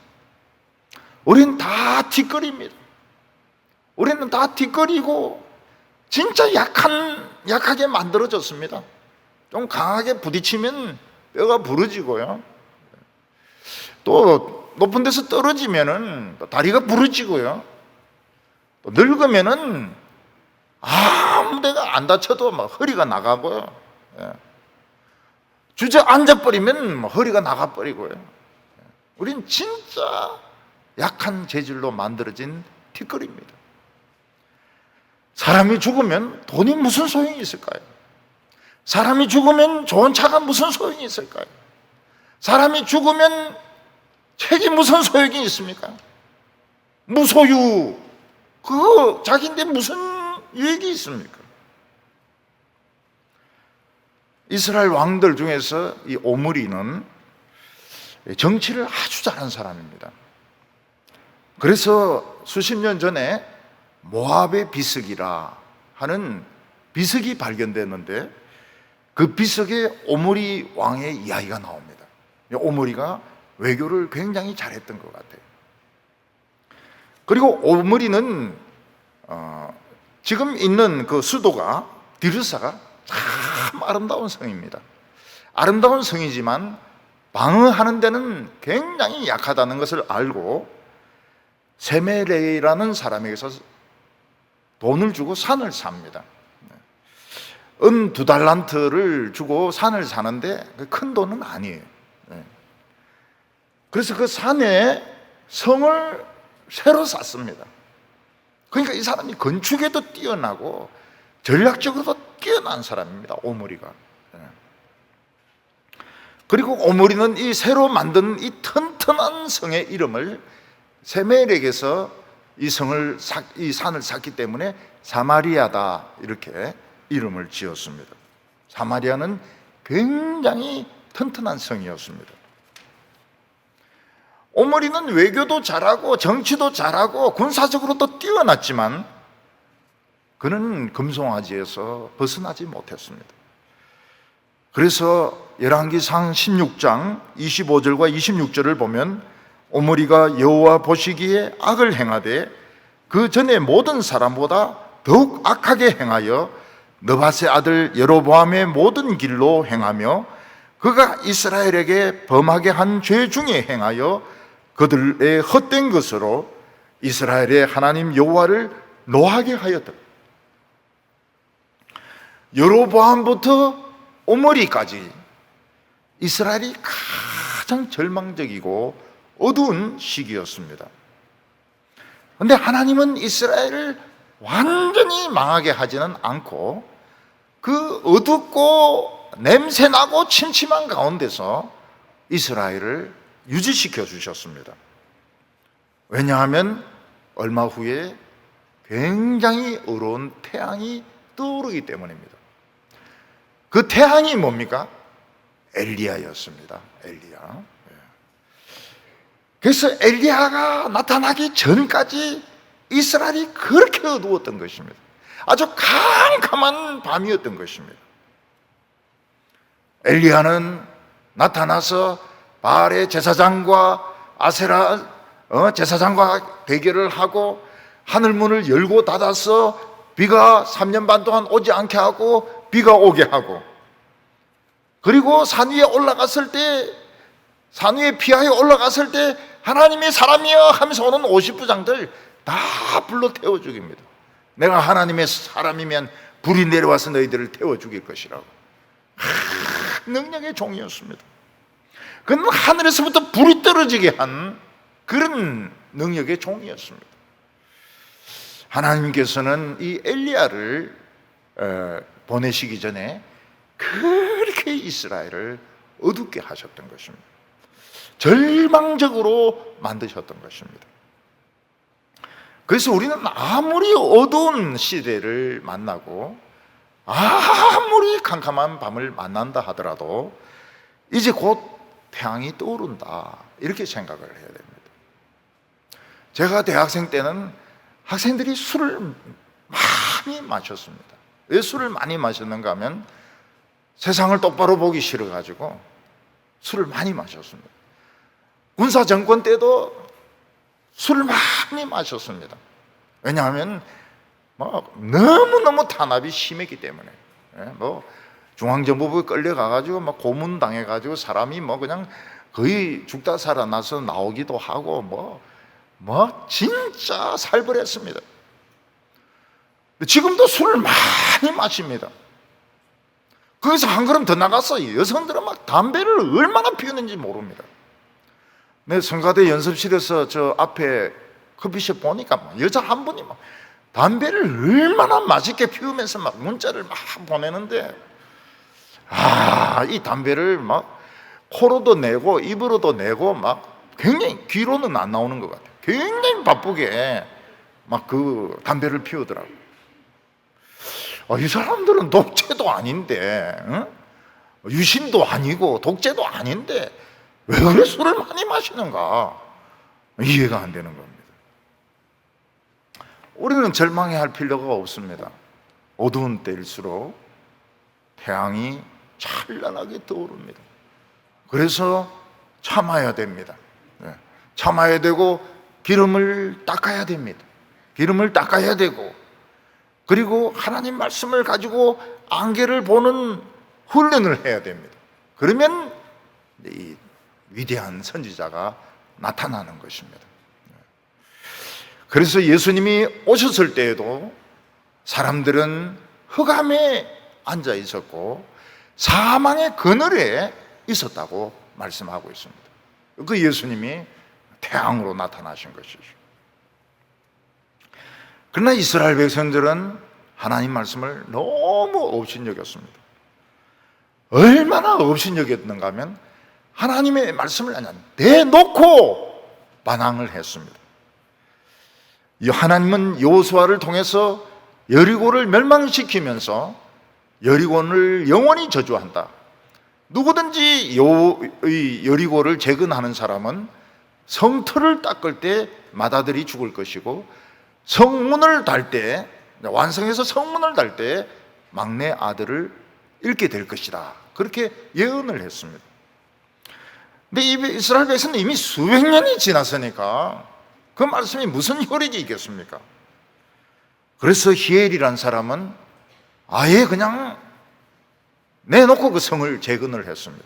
우리는 다 뒷거리입니다. 우리는 다 뒷거리고 진짜 약하게 만들어졌습니다. 좀 강하게 부딪히면 뼈가 부러지고요, 또 높은 데서 떨어지면은 다리가 부러지고요, 또 늙으면은 아무 데가 안 다쳐도 막 허리가 나가고요, 주저앉아버리면 허리가 나가버리고요. 우린 진짜 약한 재질로 만들어진 뒷거리입니다. 사람이 죽으면 돈이 무슨 소용이 있을까요? 사람이 죽으면 좋은 차가 무슨 소용이 있을까요? 사람이 죽으면 책이 무슨 소용이 있습니까? 무소유, 그거 자기인데 무슨 유익이 있습니까? 이스라엘 왕들 중에서 이 오므리는 정치를 아주 잘하는 사람입니다. 그래서 수십 년 전에 모압의 비석이라 하는 비석이 발견됐는데, 그 비석에 오므리 왕의 이야기가 나옵니다. 오므리가 외교를 굉장히 잘했던 것 같아요. 그리고 오므리는 지금 있는 그 수도가 디르사가 참 아름다운 성입니다. 아름다운 성이지만 방어하는 데는 굉장히 약하다는 것을 알고 세메레라는 사람에게서 돈을 주고 산을 삽니다. 은 2달란트를 주고 산을 사는데 큰 돈은 아니에요. 그래서 그 산에 성을 새로 쌓습니다. 그러니까 이 사람이 건축에도 뛰어나고 전략적으로도 뛰어난 사람입니다, 오므리가. 그리고 오므리는 이 새로 만든 이 튼튼한 성의 이름을 세멜에게서 이 산을 샀기 때문에 사마리아다, 이렇게 이름을 지었습니다. 사마리아는 굉장히 튼튼한 성이었습니다. 오므리는 외교도 잘하고 정치도 잘하고 군사적으로도 뛰어났지만 그는 금송아지에서 벗어나지 못했습니다. 그래서 열왕기상 16장 25절과 26절을 보면 오므리가 여호와 보시기에 악을 행하되 그 전에 모든 사람보다 더욱 악하게 행하여 느밧의 아들 여로보암의 모든 길로 행하며 그가 이스라엘에게 범하게 한 죄 중에 행하여 그들의 헛된 것으로 이스라엘의 하나님 여호와를 노하게 하였다. 여로보암부터 오므리까지 이스라엘이 가장 절망적이고 어두운 시기였습니다. 그런데 하나님은 이스라엘을 완전히 망하게 하지는 않고 그 어둡고 냄새나고 침침한 가운데서 이스라엘을 유지시켜 주셨습니다. 왜냐하면 얼마 후에 굉장히 어려운 태양이 떠오르기 때문입니다. 그 태양이 뭡니까? 엘리야였습니다. 엘리야. 그래서 엘리야가 나타나기 전까지 이스라엘이 그렇게 어두웠던 것입니다. 아주 캄캄한 밤이었던 것입니다. 엘리야는 나타나서 바알의 제사장과 아세라 제사장과 대결을 하고 하늘문을 열고 닫아서 비가 3년 반 동안 오지 않게 하고 비가 오게 하고, 그리고 산 위에 올라갔을 때, 산 위에 피하여 올라갔을 때 하나님의 사람이여 하면서 오는 50부장들 다 불로 태워 죽입니다. 내가 하나님의 사람이면 불이 내려와서 너희들을 태워 죽일 것이라고. 능력의 종이었습니다. 그는 하늘에서부터 불이 떨어지게 한 그런 능력의 종이었습니다. 하나님께서는 이 엘리야를 보내시기 전에 그렇게 이스라엘을 어둡게 하셨던 것입니다. 절망적으로 만드셨던 것입니다. 그래서 우리는 아무리 어두운 시대를 만나고 아무리 캄캄한 밤을 만난다 하더라도 이제 곧 태양이 떠오른다, 이렇게 생각을 해야 됩니다. 제가 대학생 때는 학생들이 술을 많이 마셨습니다. 왜 술을 많이 마셨는가 하면 세상을 똑바로 보기 싫어가지고 술을 많이 마셨습니다. 군사정권 때도 술을 많이 마셨습니다. 왜냐하면 너무너무 탄압이 심했기 때문에, 중앙정보부에 끌려가가지고 고문당해가지고 사람이 그냥 거의 죽다 살아나서 나오기도 하고 진짜 살벌했습니다. 지금도 술을 많이 마십니다. 거기서 한 걸음 더 나가서 여성들은 담배를 얼마나 피우는지 모릅니다. 내 성가대 연습실에서 저 앞에 커피숍 보니까 여자 한 분이 담배를 얼마나 맛있게 피우면서 문자를 보내는데, 이 담배를 코로도 내고 입으로도 내고 굉장히 귀로는 안 나오는 것 같아요. 굉장히 바쁘게 그 담배를 피우더라고요. 이 사람들은 독재도 아닌데, 유신도 아니고 독재도 아닌데 왜 그래 술을 많이 마시는가, 이해가 안 되는 겁니다. 우리는 절망해할 필요가 없습니다. 어두운 때일수록 태양이 찬란하게 떠오릅니다. 그래서 참아야 됩니다. 참아야 되고 기름을 닦아야 됩니다. 기름을 닦아야 되고, 그리고 하나님 말씀을 가지고 안개를 보는 훈련을 해야 됩니다. 그러면 이 위대한 선지자가 나타나는 것입니다. 그래서 예수님이 오셨을 때에도 사람들은 흑암에 앉아 있었고 사망의 그늘에 있었다고 말씀하고 있습니다. 그 예수님이 태양으로 나타나신 것이죠. 그러나 이스라엘 백성들은 하나님 말씀을 너무 업신여겼습니다. 얼마나 업신여겼는가 하면 하나님의 말씀을 내놓고 반항을 했습니다. 하나님은 여호수아를 통해서 여리고를 멸망시키면서 여리고를 영원히 저주한다. 누구든지 이 여리고를 재건하는 사람은 성틀을 닦을 때 맏아들이 죽을 것이고, 성문을 달 때, 완성해서 성문을 달 때 막내 아들을 잃게 될 것이다. 그렇게 예언을 했습니다. 근데 이스라엘 백성은 이미 수백 년이 지났으니까 그 말씀이 무슨 효력이 있겠습니까? 그래서 히엘이란 사람은 아예 그냥 내놓고 그 성을 재건을 했습니다.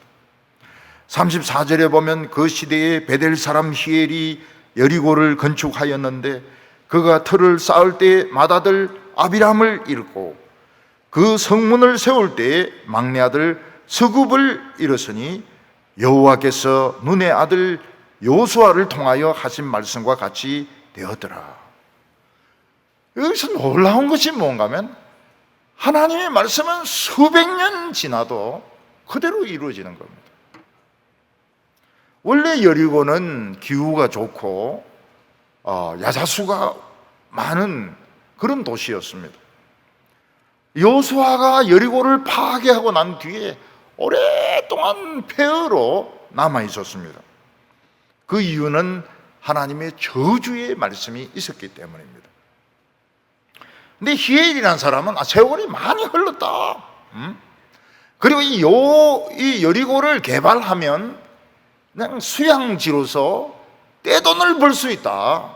34절에 보면 그 시대에 베델 사람 히엘이 여리고를 건축하였는데 그가 터를 쌓을 때 맏아들 아비람을 잃고 그 성문을 세울 때에 막내 아들 스굽을 잃었으니 여호와께서 눈의 아들 요수아를 통하여 하신 말씀과 같이 되었더라. 여기서 놀라운 것이 뭔가 하면 하나님의 말씀은 수백 년 지나도 그대로 이루어지는 겁니다. 원래 여리고는 기후가 좋고 야자수가 많은 그런 도시였습니다. 여호수아가 여리고를 파괴하고 난 뒤에 오랫동안 폐허로 남아 있었습니다. 그 이유는 하나님의 저주의 말씀이 있었기 때문입니다. 근데 히엘이라는 사람은 세월이 많이 흘렀다. 그리고 이 여리고를 개발하면 그냥 수양지로서 떼돈을 벌 수 있다.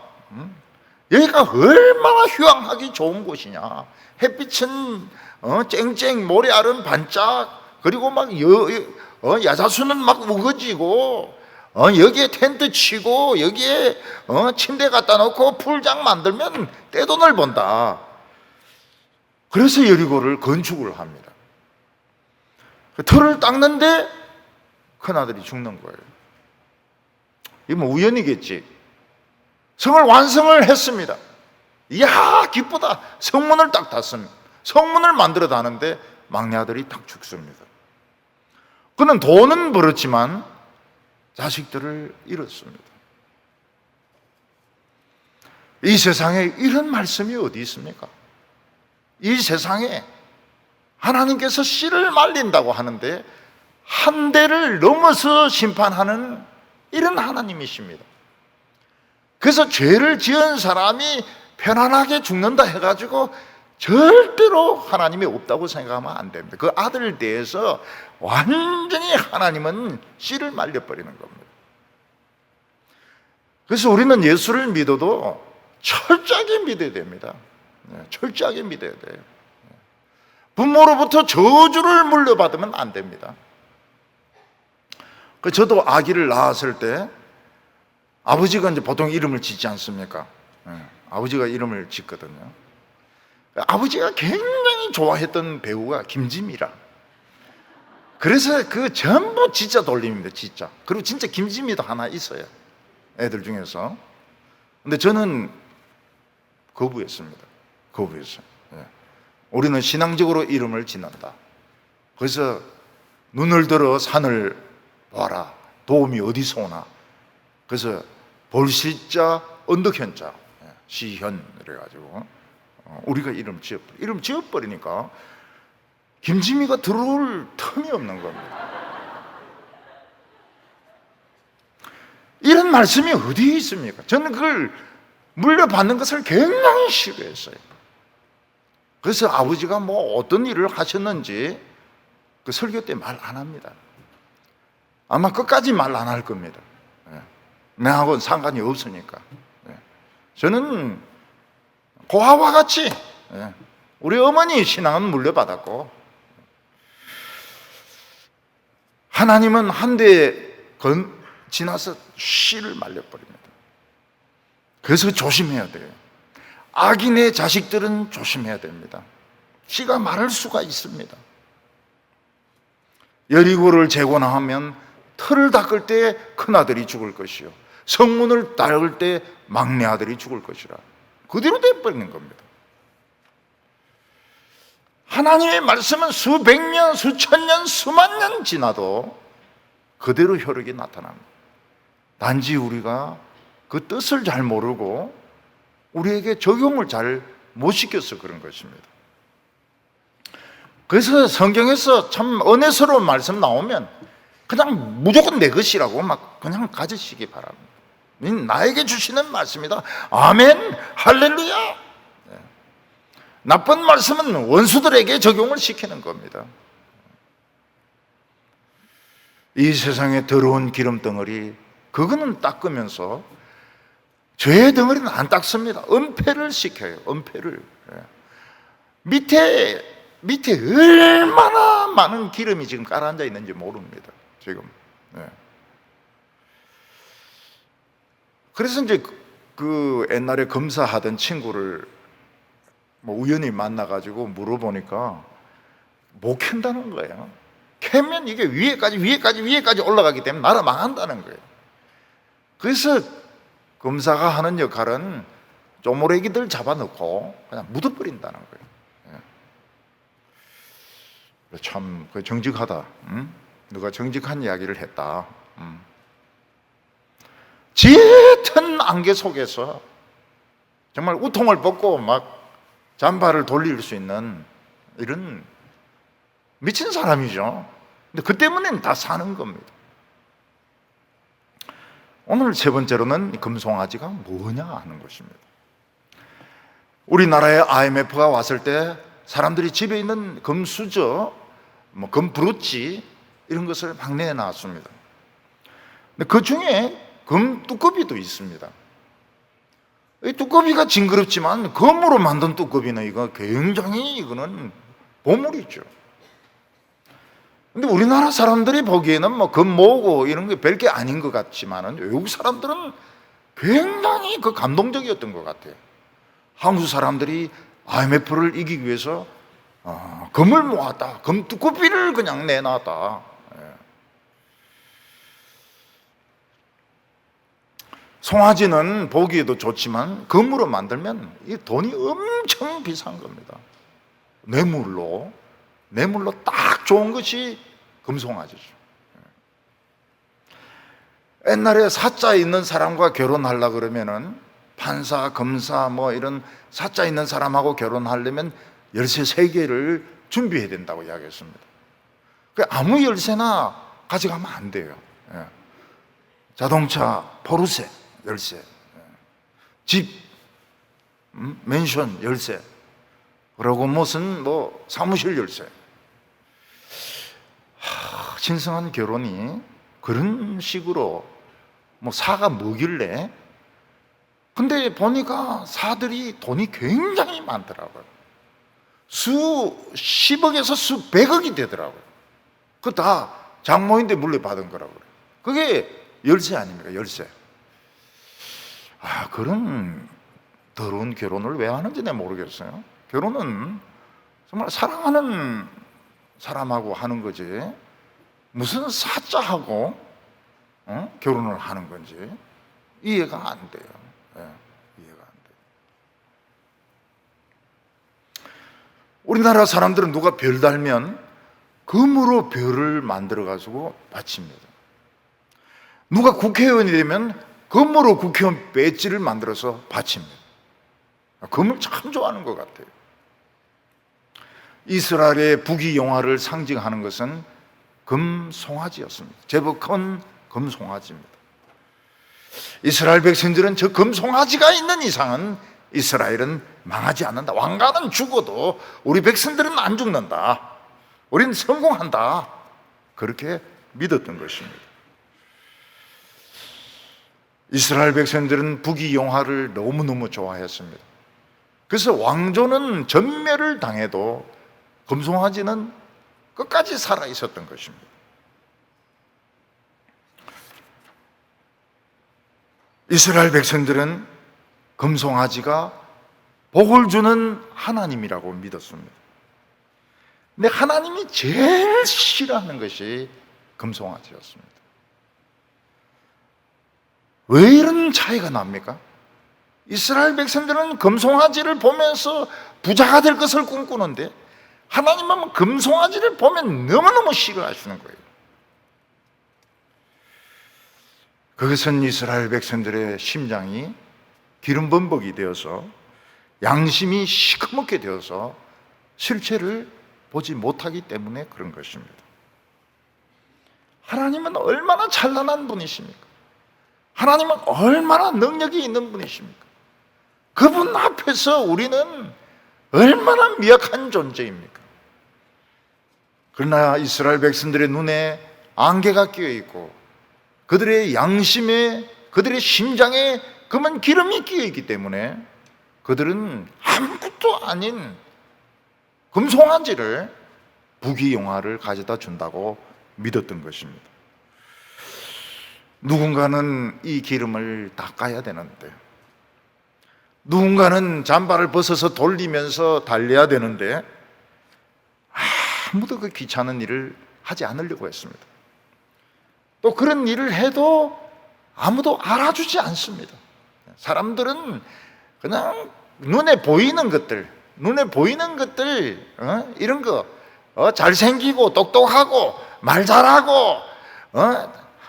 여기가 얼마나 휴양하기 좋은 곳이냐. 햇빛은 쨍쨍, 모래알은 반짝, 그리고 막 야자수는 막 우거지고, 여기에 텐트 치고 여기에 침대 갖다 놓고 풀장 만들면 떼돈을 번다. 그래서 여리고를 건축을 합니다. 터를 닦는데 큰아들이 죽는 거예요. 이게 뭐 우연이겠지. 성을 완성을 했습니다. 이야, 기쁘다. 성문을 딱 닫습니다. 성문을 만들어 다는데 막내 아들이 딱 죽습니다. 그는 돈은 벌었지만 자식들을 잃었습니다. 이 세상에 이런 말씀이 어디 있습니까? 이 세상에 하나님께서 씨를 말린다고 하는데 한 대를 넘어서 심판하는 이런 하나님이십니다. 그래서 죄를 지은 사람이 편안하게 죽는다 해가지고 절대로 하나님이 없다고 생각하면 안 됩니다. 그 아들에 대해서 완전히 하나님은 씨를 말려버리는 겁니다. 그래서 우리는 예수를 믿어도 철저하게 믿어야 됩니다. 철저하게 믿어야 돼요. 부모로부터 저주를 물려받으면 안 됩니다. 저도 아기를 낳았을 때 아버지가 이제 보통 이름을 짓지 않습니까? 아버지가 이름을 짓거든요. 아버지가 굉장히 좋아했던 배우가 김지미라. 그래서 그 전부 진짜 돌림입니다, 진짜. 그리고 진짜 김지미도 하나 있어요, 애들 중에서. 근데 저는 거부했습니다. 거부했어요. 우리는 신앙적으로 이름을 짓는다. 그래서 눈을 들어 산을 봐라. 도움이 어디서 오나. 그래서 볼시자 언덕현자 시현 그래가지고 우리가 이름 지어버리니까 김지미가 들어올 틈이 없는 겁니다. 이런 말씀이 어디에 있습니까? 저는 그걸 물려받는 것을 굉장히 싫어했어요. 그래서 아버지가 뭐 어떤 일을 하셨는지 그 설교 때 말 안 합니다. 아마 끝까지 말 안 할 겁니다. 나하고는 상관이 없으니까. 저는 고아와 같이 우리 어머니 신앙은 물려받았고 하나님은 한 대 지나서 씨를 말려버립니다. 그래서 조심해야 돼요. 악인의 자식들은 조심해야 됩니다. 씨가 마를 수가 있습니다. 여리고를 재건하면 터를 닦을 때 큰아들이 죽을 것이요 성문을 닦을 때 막내 아들이 죽을 것이라 그대로 돼버리는 겁니다. 하나님의 말씀은 수백 년, 수천 년, 수만 년 지나도 그대로 효력이 나타납니다. 단지 우리가 그 뜻을 잘 모르고 우리에게 적용을 잘 못 시켜서 그런 것입니다. 그래서 성경에서 참 은혜스러운 말씀 나오면 그냥 무조건 내 것이라고 막 그냥 가지시기 바랍니다. 나에게 주시는 말씀이다. 아멘, 할렐루야. 나쁜 말씀은 원수들에게 적용을 시키는 겁니다. 이 세상의 더러운 기름 덩어리, 그거는 닦으면서 죄의 덩어리는 안 닦습니다. 은폐를 시켜요. 은폐를. 밑에 얼마나 많은 기름이 지금 깔아앉아 있는지 모릅니다. 지금. 그래서 이제 그 옛날에 검사하던 친구를 뭐 우연히 만나가지고 물어보니까 못 캔다는 거예요. 캐면 이게 위에까지 올라가기 때문에 나라 망한다는 거예요. 그래서 검사가 하는 역할은 쪼무레기들 잡아넣고 그냥 묻어버린다는 거예요. 참 정직하다. 응? 누가 정직한 이야기를 했다. 짙은 안개 속에서 정말 우통을 벗고 막 잠바를 돌릴 수 있는 이런 미친 사람이죠. 근데 그 때문에 다 사는 겁니다. 오늘 세 번째로는 금송아지가 뭐냐 하는 것입니다. 우리나라에 IMF가 왔을 때 사람들이 집에 있는 금수저, 뭐 금브로치 이런 것을 막 내놨습니다. 근데 그 중에 금 뚜꺼비도 있습니다. 이 뚜꺼비가 징그럽지만 금으로 만든 뚜꺼비는 이거 굉장히 이거는 보물이죠. 근데 우리나라 사람들이 보기에는 뭐 금 모으고 이런 게 별게 아닌 것 같지만은 외국 사람들은 굉장히 그 감동적이었던 것 같아요. 한국 사람들이 IMF를 이기기 위해서 금을 모았다. 금 뚜꺼비를 그냥 내놨다. 송아지는 보기에도 좋지만 금으로 만들면 이 돈이 엄청 비싼 겁니다. 뇌물로 딱 좋은 것이 금송아지죠. 옛날에 사자 있는 사람과 결혼하려고 그러면은 판사, 검사 뭐 이런 사자 있는 사람하고 결혼하려면 열쇠 3개를 준비해야 된다고 이야기했습니다. 아무 열쇠나 가져가면 안 돼요. 자동차 포르쉐 열쇠, 집 맨션 열쇠, 그리고 무슨 뭐 사무실 열쇠. 신성한 결혼이 그런 식으로 뭐 사가 뭐길래? 근데 보니까 사들이 돈이 굉장히 많더라고요. 수십억에서 수백억이 되더라고요. 그거 다 장모인데 물려받은 거라고요. 그게 열쇠 아닙니까? 열쇠. 그런 더러운 결혼을 왜 하는지 내가 모르겠어요. 결혼은 정말 사랑하는 사람하고 하는 거지 무슨 사자하고 결혼을 하는 건지 이해가 안 돼요. 이해가 안 돼요. 우리나라 사람들은 누가 별 달면 금으로 별을 만들어 가지고 바칩니다. 누가 국회의원이 되면 금으로 국회의원 배지를 만들어서 바칩니다. 금을 참 좋아하는 것 같아요. 이스라엘의 부귀영화를 상징하는 것은 금송아지였습니다. 제법 큰 금송아지입니다. 이스라엘 백성들은 저 금송아지가 있는 이상은 이스라엘은 망하지 않는다. 왕가는 죽어도 우리 백성들은 안 죽는다. 우리는 성공한다. 그렇게 믿었던 것입니다. 이스라엘 백성들은 부귀영화를 너무너무 좋아했습니다. 그래서 왕조는 전멸을 당해도 금송아지는 끝까지 살아 있었던 것입니다. 이스라엘 백성들은 금송아지가 복을 주는 하나님이라고 믿었습니다. 근데 하나님이 제일 싫어하는 것이 금송아지였습니다. 왜 이런 차이가 납니까? 이스라엘 백성들은 금송아지를 보면서 부자가 될 것을 꿈꾸는데 하나님은 금송아지를 보면 너무너무 싫어하시는 거예요. 그것은 이스라엘 백성들의 심장이 기름범벅이 되어서 양심이 시커멓게 되어서 실체를 보지 못하기 때문에 그런 것입니다. 하나님은 얼마나 찬란한 분이십니까? 하나님은 얼마나 능력이 있는 분이십니까? 그분 앞에서 우리는 얼마나 미약한 존재입니까? 그러나 이스라엘 백성들의 눈에 안개가 끼어 있고 그들의 양심에, 그들의 심장에 금은 기름이 끼어 있기 때문에 그들은 아무것도 아닌 금송아지를 부귀영화를 가져다 준다고 믿었던 것입니다. 누군가는 이 기름을 닦아야 되는데, 누군가는 잠바를 벗어서 돌리면서 달려야 되는데 아무도 그 귀찮은 일을 하지 않으려고 했습니다. 또 그런 일을 해도 아무도 알아주지 않습니다. 사람들은 그냥 눈에 보이는 것들, 이런 거, 잘생기고 똑똑하고 말 잘하고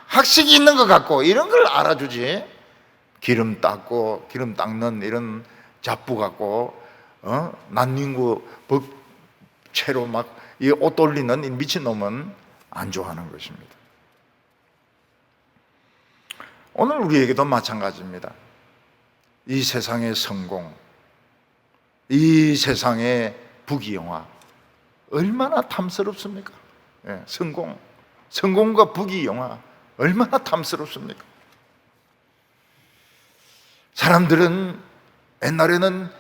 학식이 있는 것 같고 이런 걸 알아주지, 기름 닦는 이런 잡부 갖고 난닝구 법채로 막 이 옷 돌리는 이 미친놈은 안 좋아하는 것입니다. 오늘 우리에게도 마찬가지입니다. 이 세상의 성공, 이 세상의 부귀영화 얼마나 탐스럽습니까? 예, 성공과 부귀영화 얼마나 탐스럽습니까? 사람들은 옛날에는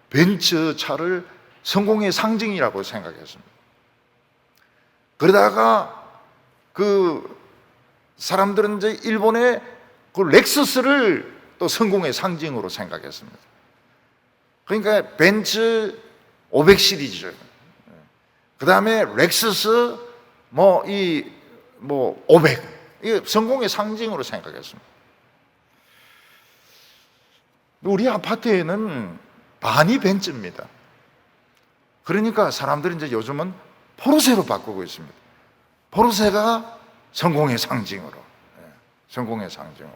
벤츠 차를 성공의 상징이라고 생각했습니다. 그러다가 그 사람들은 이제 일본의 그 렉서스를 또 성공의 상징으로 생각했습니다. 그러니까 벤츠 500 시리즈, 그 다음에 렉서스 500, 이게 성공의 상징으로 생각했습니다. 우리 아파트에는 반이 벤츠입니다. 그러니까 사람들이 이제 요즘은 포르쉐로 바꾸고 있습니다. 포르쉐가 성공의 상징으로, 성공의 상징으로.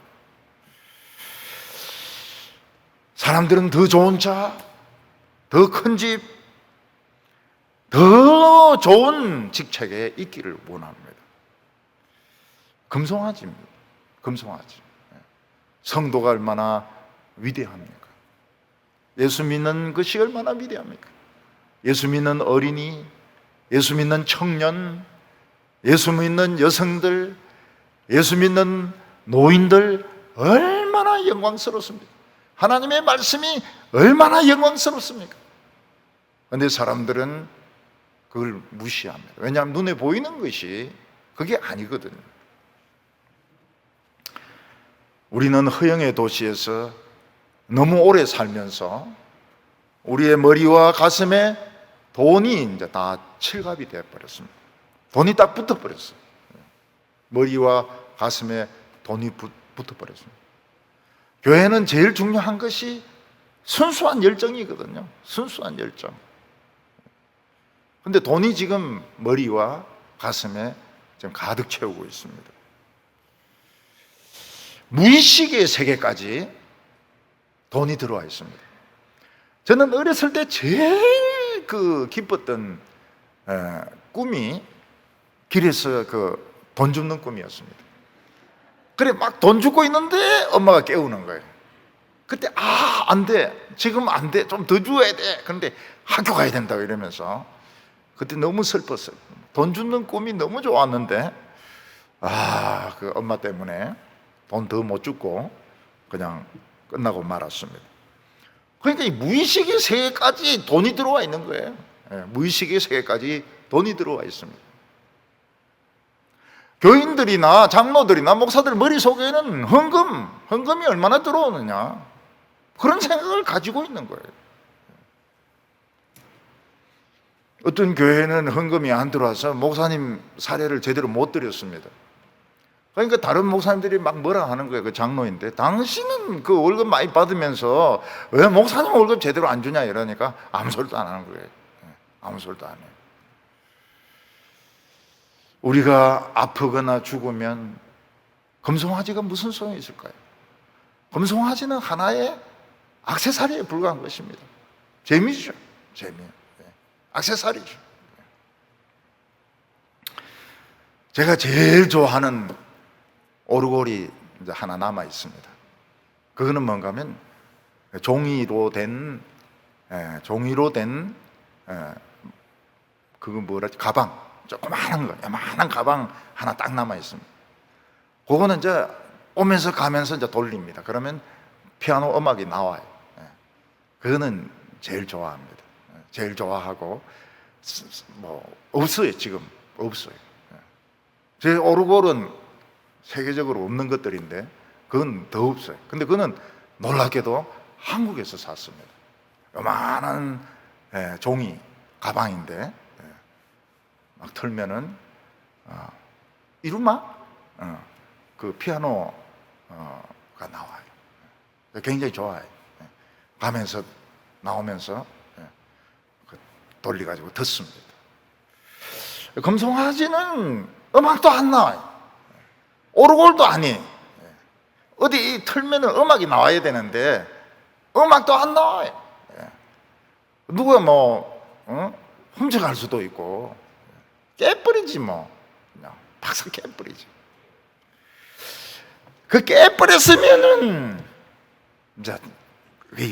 사람들은 더 좋은 차, 더 큰 집, 더 좋은 직책에 있기를 원합니다. 금송아지입니다. 금송아지. 성도가 얼마나 위대합니까? 예수 믿는 것이 얼마나 위대합니까? 예수 믿는 어린이, 예수 믿는 청년, 예수 믿는 여성들, 예수 믿는 노인들 얼마나 영광스럽습니까? 하나님의 말씀이 얼마나 영광스럽습니까? 그런데 사람들은 그걸 무시합니다. 왜냐하면 눈에 보이는 것이 그게 아니거든요. 우리는 허영의 도시에서 너무 오래 살면서 우리의 머리와 가슴에 돈이 이제 다 칠갑이 되어버렸습니다. 돈이 딱 붙어버렸어요. 머리와 가슴에 돈이 붙어버렸습니다. 교회는 제일 중요한 것이 순수한 열정이거든요. 순수한 열정. 근데 돈이 지금 머리와 가슴에 지금 가득 채우고 있습니다. 무의식의 세계까지 돈이 들어와 있습니다. 저는 어렸을 때 제일 기뻤던 꿈이 길에서 돈 줍는 꿈이었습니다. 그래 막 돈 주고 있는데 엄마가 깨우는 거예요. 그때 안 돼, 지금 안 돼, 좀 더 줘야 돼. 그런데 학교 가야 된다고 이러면서 그때 너무 슬펐어요. 돈 주는 꿈이 너무 좋았는데 그 엄마 때문에 돈 더 못 주고 그냥 끝나고 말았습니다. 그러니까 이 무의식의 세계까지 돈이 들어와 있는 거예요. 무의식의 세계까지 돈이 들어와 있습니다. 교인들이나 장로들이나 목사들 머릿속에는 헌금이 얼마나 들어오느냐, 그런 생각을 가지고 있는 거예요. 어떤 교회는 헌금이 안 들어와서 목사님 사례를 제대로 못 드렸습니다. 그러니까 다른 목사님들이 막 뭐라 하는 거예요. 그 장로인데 당신은 그 월급 많이 받으면서 왜 목사님 월급 제대로 안 주냐 이러니까 아무 소리도 안 하는 거예요. 아무 소리도 안 해요. 우리가 아프거나 죽으면 금송아지가 무슨 소용이 있을까요? 금송아지는 하나의 액세서리에 불과한 것입니다. 재미죠. 재미. 액세서리죠. 제가 제일 좋아하는 오르골이 이제 하나 남아 있습니다. 그거는 뭔가 하면 종이로 된 그거 뭐라 가방, 조그마한 거, 요만한 가방 하나 딱 남아 있습니다. 그거는 이제 오면서 가면서 이제 돌립니다. 그러면 피아노 음악이 나와요. 그거는 제일 좋아합니다. 제일 좋아하고 뭐 없어요. 지금 없어요. 제 오르골은 세계적으로 없는 것들인데 그건 더 없어요. 근데 그거는 놀랍게도 한국에서 샀습니다. 요만한 종이 가방인데 막 털면은 이루마 그 피아노가 나와요. 굉장히 좋아요. 가면서 나오면서 돌려가지고 듣습니다. 금송아지는 음악도 안 나와요. 오르골도 아니. 어디 틀면은 음악이 나와야 되는데 음악도 안 나와요. 누가 훔쳐갈 수도 있고 깨버리지 뭐. 그냥 박사 깨버리지. 그 깨버렸으면은 이제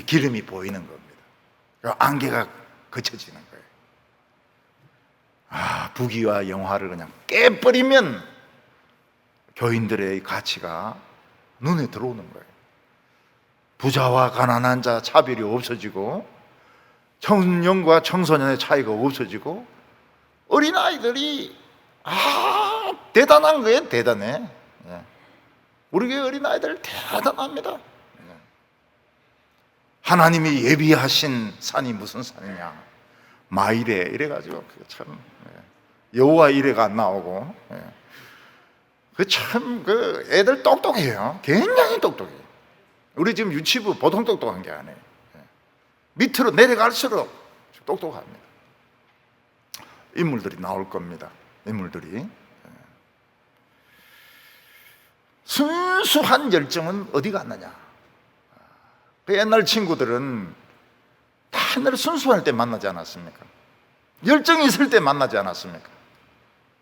기름이 보이는 겁니다. 안개가 그쳐지는 거예요. 부귀와 영화를 그냥 깨버리면 교인들의 가치가 눈에 들어오는 거예요. 부자와 가난한 자 차별이 없어지고 청년과 청소년의 차이가 없어지고 어린아이들이 대단한 거예요. 대단해. 우리 교회 어린아이들 대단합니다. 하나님이 예비하신 산이 무슨 산이냐, 마이레 이래가지고 참 여호와 이래가 안 나오고 그 애들 똑똑해요. 굉장히 똑똑해요. 우리 지금 유치부 보통 똑똑한 게 아니에요. 밑으로 내려갈수록 똑똑합니다. 인물들이 나올 겁니다. 인물들이. 순수한 열정은 어디 갔느냐. 그 옛날 친구들은 다 옛날에 순수할 때 만나지 않았습니까? 열정이 있을 때 만나지 않았습니까?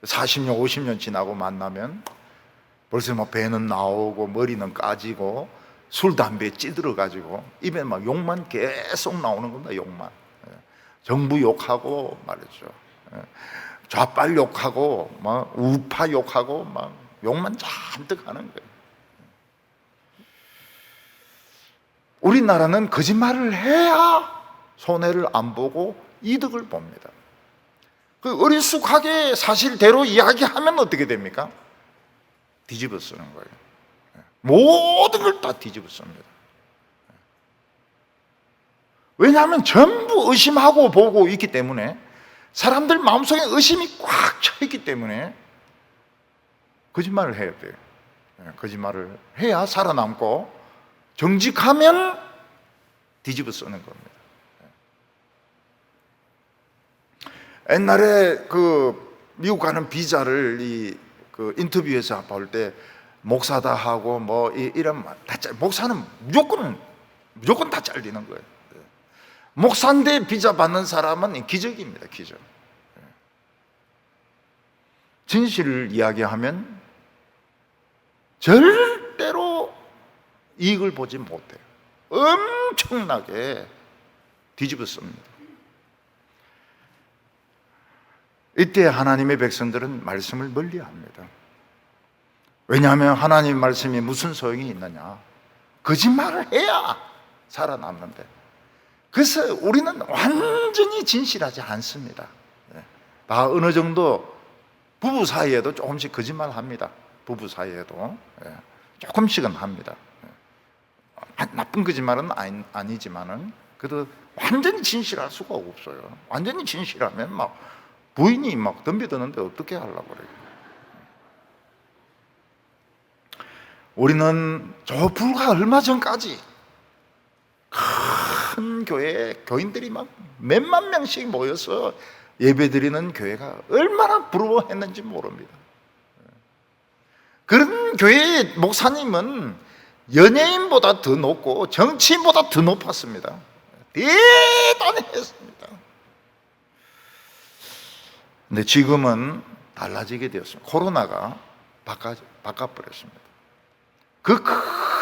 40년, 50년 지나고 만나면 벌써 뭐 배는 나오고 머리는 까지고 술, 담배에 찌들어가지고 입에 막 욕만 계속 나오는 겁니다. 욕만. 정부 욕하고 말이죠. 좌빨 욕하고 막 우파 욕하고 막 욕만 잔뜩 하는 거예요. 우리나라는 거짓말을 해야 손해를 안 보고 이득을 봅니다. 그 어리숙하게 사실대로 이야기하면 어떻게 됩니까? 뒤집어 쓰는 거예요. 모든 걸 다 뒤집어 씁니다. 왜냐하면 전부 의심하고 보고 있기 때문에, 사람들 마음속에 의심이 꽉 차 있기 때문에 거짓말을 해야 돼요. 거짓말을 해야 살아남고, 정직하면 뒤집어 쓰는 겁니다. 옛날에 그 미국 가는 비자를 그 인터뷰에서 볼 때 목사다 하고 뭐 이런 다 목사는 무조건 다 잘리는 거예요. 목사인데 비자 받는 사람은 기적입니다. 기적. 진실을 이야기하면 절대로 이익을 보지 못해요. 엄청나게 뒤집어 씁니다. 이때 하나님의 백성들은 말씀을 멀리합니다. 왜냐하면 하나님 말씀이 무슨 소용이 있느냐? 거짓말을 해야 살아남는데. 그래서 우리는 완전히 진실하지 않습니다. 다 어느 정도 부부 사이에도 조금씩 거짓말합니다. 부부 사이에도 조금씩은 합니다. 나쁜 거짓말은 아니지만은 그래도 완전히 진실할 수가 없어요. 완전히 진실하면 막 부인이 막 덤벼드는데 어떻게 하려고 그래요? 우리는 저 불과 얼마 전까지 큰 교회에 교인들이 막 몇만 명씩 모여서 예배드리는 교회가 얼마나 부러워했는지 모릅니다. 그런 교회의 목사님은 연예인보다 더 높고 정치인보다 더 높았습니다. 대단했습니다. 근데 지금은 달라지게 되었습니다. 코로나가 바꿔버렸습니다. 그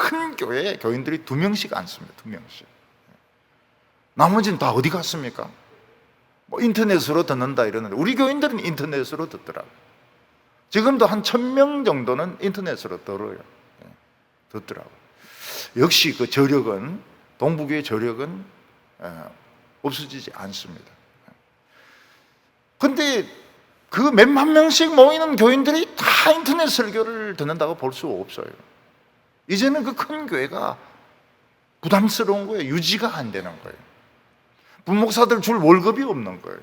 큰 교회에 교인들이 2명씩 앉습니다. 2명씩. 나머지는 다 어디 갔습니까? 뭐 인터넷으로 듣는다 이러는데 우리 교인들은 인터넷으로 듣더라고요. 지금도 한 1000명 정도는 인터넷으로 들어요. 듣더라고요. 역시 그 저력은, 동부교회 저력은 없어지지 않습니다. 근데 그 몇만 명씩 모이는 교인들이 다 인터넷 설교를 듣는다고 볼 수 없어요. 이제는 그 큰 교회가 부담스러운 거예요. 유지가 안 되는 거예요. 부목사들 줄 월급이 없는 거예요.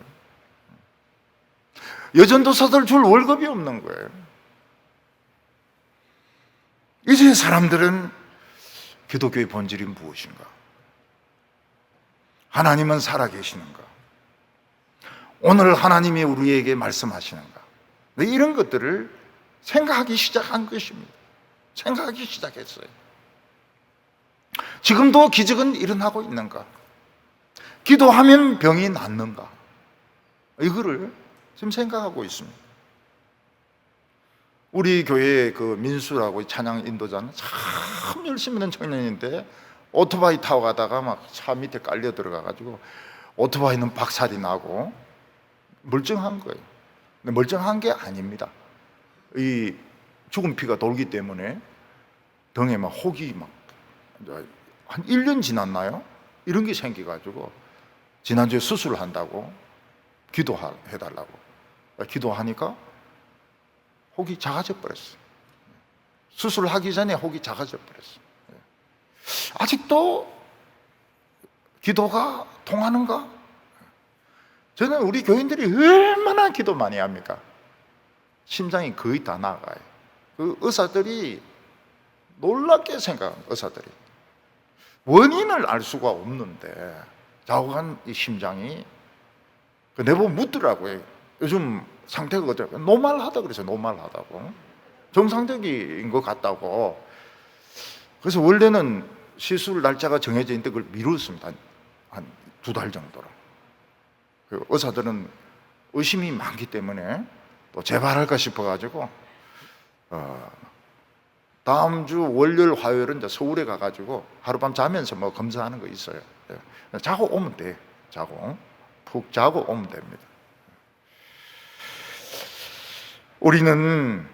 여전도사들 줄 월급이 없는 거예요. 이제 사람들은 기독교의 본질이 무엇인가? 하나님은 살아계시는가? 오늘 하나님이 우리에게 말씀하시는가? 이런 것들을 생각하기 시작한 것입니다. 생각하기 시작했어요. 지금도 기적은 일어나고 있는가? 기도하면 병이 낫는가? 이거를 지금 생각하고 있습니다. 우리 교회의 그 민수라고 찬양 인도자는 참 열심히 있는 청년인데 오토바이 타고 가다가 막 차 밑에 깔려 들어가가지고 오토바이는 박살이 나고 멀쩡한 거예요. 근데 멀쩡한 게 아닙니다. 이 죽은 피가 돌기 때문에 등에 막 혹이 막 한 1년 지났나요? 이런 게 생겨가지고 지난주에 수술을 한다고 기도해달라고 기도하니까 혹이 작아져 버렸어요. 수술을 하기 전에 혹이 작아져 버렸어요. 아직도 기도가 통하는가? 저는 우리 교인들이 얼마나 기도 많이 합니까? 심장이 거의 다 나가요. 그 의사들이 놀랍게 생각합니다. 의사들이 원인을 알 수가 없는데 자욱한 이 심장이 내보고 묻더라고요. 요즘 상태가 어때요? 노말하다 그랬어요. 노말하다고, 정상적인 것 같다고. 그래서 원래는 시술 날짜가 정해져 있는데 그걸 미뤘습니다. 한 2달 정도로. 의사들은 의심이 많기 때문에 또 재발할까 싶어가지고 다음 주 월요일, 화요일은 이제 서울에 가가지고 하룻밤 자면서 뭐 검사하는 거 있어요. 자고 오면 돼. 자고 푹 자고 오면 됩니다. 우리는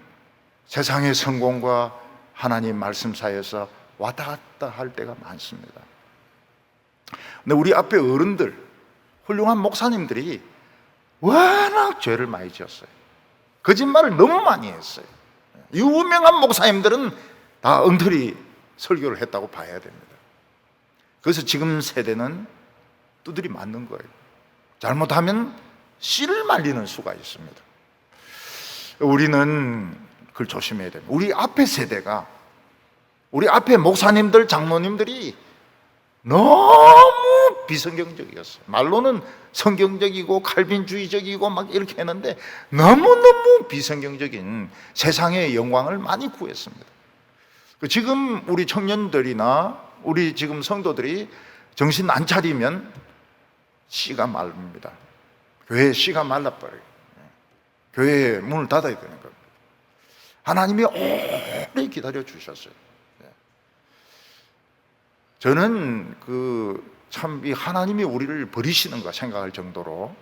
세상의 성공과 하나님 말씀 사이에서 왔다 갔다 할 때가 많습니다. 근데 우리 앞에 어른들, 훌륭한 목사님들이 워낙 죄를 많이 지었어요. 거짓말을 너무 많이 했어요. 유명한 목사님들은 다 엉터리 설교를 했다고 봐야 됩니다. 그래서 지금 세대는 두드리 맞는 거예요. 잘못하면 씨를 말리는 수가 있습니다. 우리는 그걸 조심해야 됩니다. 우리 앞에 세대가, 우리 앞에 목사님들, 장로님들이 너무 비성경적이었어요. 말로는 성경적이고 칼빈주의적이고 막 이렇게 했는데 너무너무 비성경적인 세상의 영광을 많이 구했습니다. 지금 우리 청년들이나 우리 지금 성도들이 정신 안 차리면 씨가 마릅니다. 교회의 씨가 말라버려요. 교회의 문을 닫아야 되는 겁니다. 하나님이 오래 기다려 주셨어요. 저는 참 이 하나님이 우리를 버리시는가 생각할 정도로,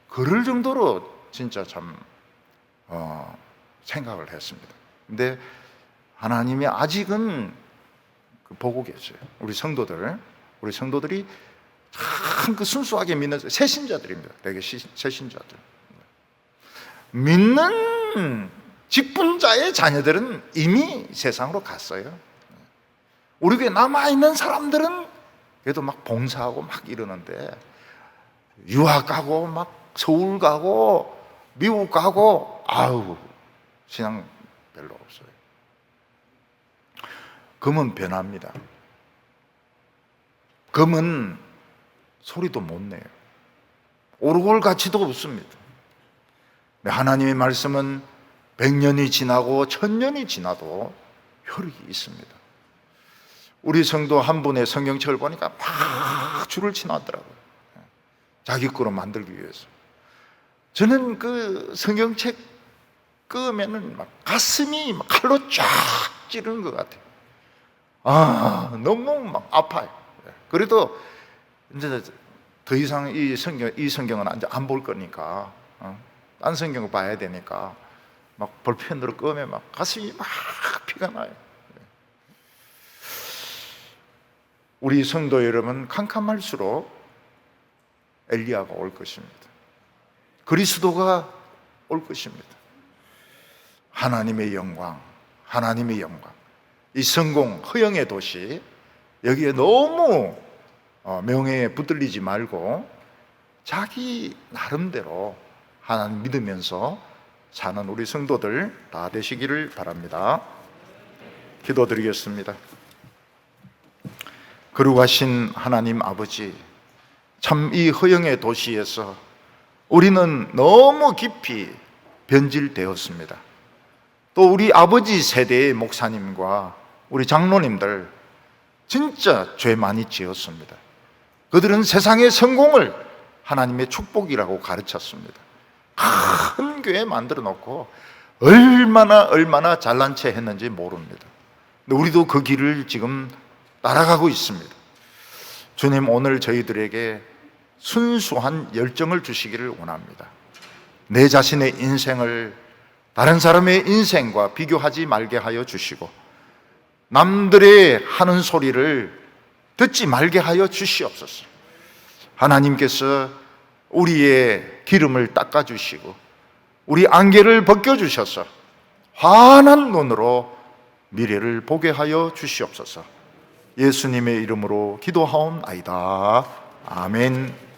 그럴 정도로 진짜 참 생각을 했습니다. 근데 하나님이 아직은 보고 계세요. 우리 성도들이 참 순수하게 믿는 새신자들입니다. 되게 새신자들. 믿는 직분자의 자녀들은 이미 세상으로 갔어요. 우리 교회 남아있는 사람들은 그래도 막 봉사하고 막 이러는데, 유학 가고 막 서울 가고 미국 가고, 아우, 신앙 별로 없어요. 금은 변합니다. 금은 소리도 못 내요. 오르골 가치도 없습니다. 하나님의 말씀은 100년이 지나고 1000년이 지나도 효력이 있습니다. 우리 성도 한 분의 성경책을 보니까 막 줄을 치놨더라고요. 자기 거로 만들기 위해서. 저는 그 성경책 끄면은 막 가슴이 막 칼로 쫙 찌르는 것 같아요. 너무 막 아파요. 그래도 이제 더 이상 이 성경은 이제 안 볼 거니까, 딴 성경을 봐야 되니까 막 볼펜으로 끄면 막 가슴이 막 피가 나요. 우리 성도 여러분, 캄캄할수록 엘리야가 올 것입니다. 그리스도가 올 것입니다. 하나님의 영광, 하나님의 영광. 이 성공, 허영의 도시, 여기에 너무 명예에 붙들리지 말고 자기 나름대로 하나님 믿으면서 사는 우리 성도들 다 되시기를 바랍니다. 기도드리겠습니다. 거룩하신 하나님 아버지, 참 이 허영의 도시에서 우리는 너무 깊이 변질되었습니다. 또 우리 아버지 세대의 목사님과 우리 장로님들 진짜 죄 많이 지었습니다. 그들은 세상의 성공을 하나님의 축복이라고 가르쳤습니다. 큰 교회 만들어 놓고 얼마나 잘난 체 했는지 모릅니다. 근데 우리도 그 길을 지금 따라가고 있습니다. 주님, 오늘 저희들에게 순수한 열정을 주시기를 원합니다. 내 자신의 인생을 다른 사람의 인생과 비교하지 말게 하여 주시고, 남들의 하는 소리를 듣지 말게 하여 주시옵소서. 하나님께서 우리의 기름을 닦아주시고 우리 안개를 벗겨주셔서 환한 눈으로 미래를 보게 하여 주시옵소서. 예수님의 이름으로 기도하옵나이다. 아멘.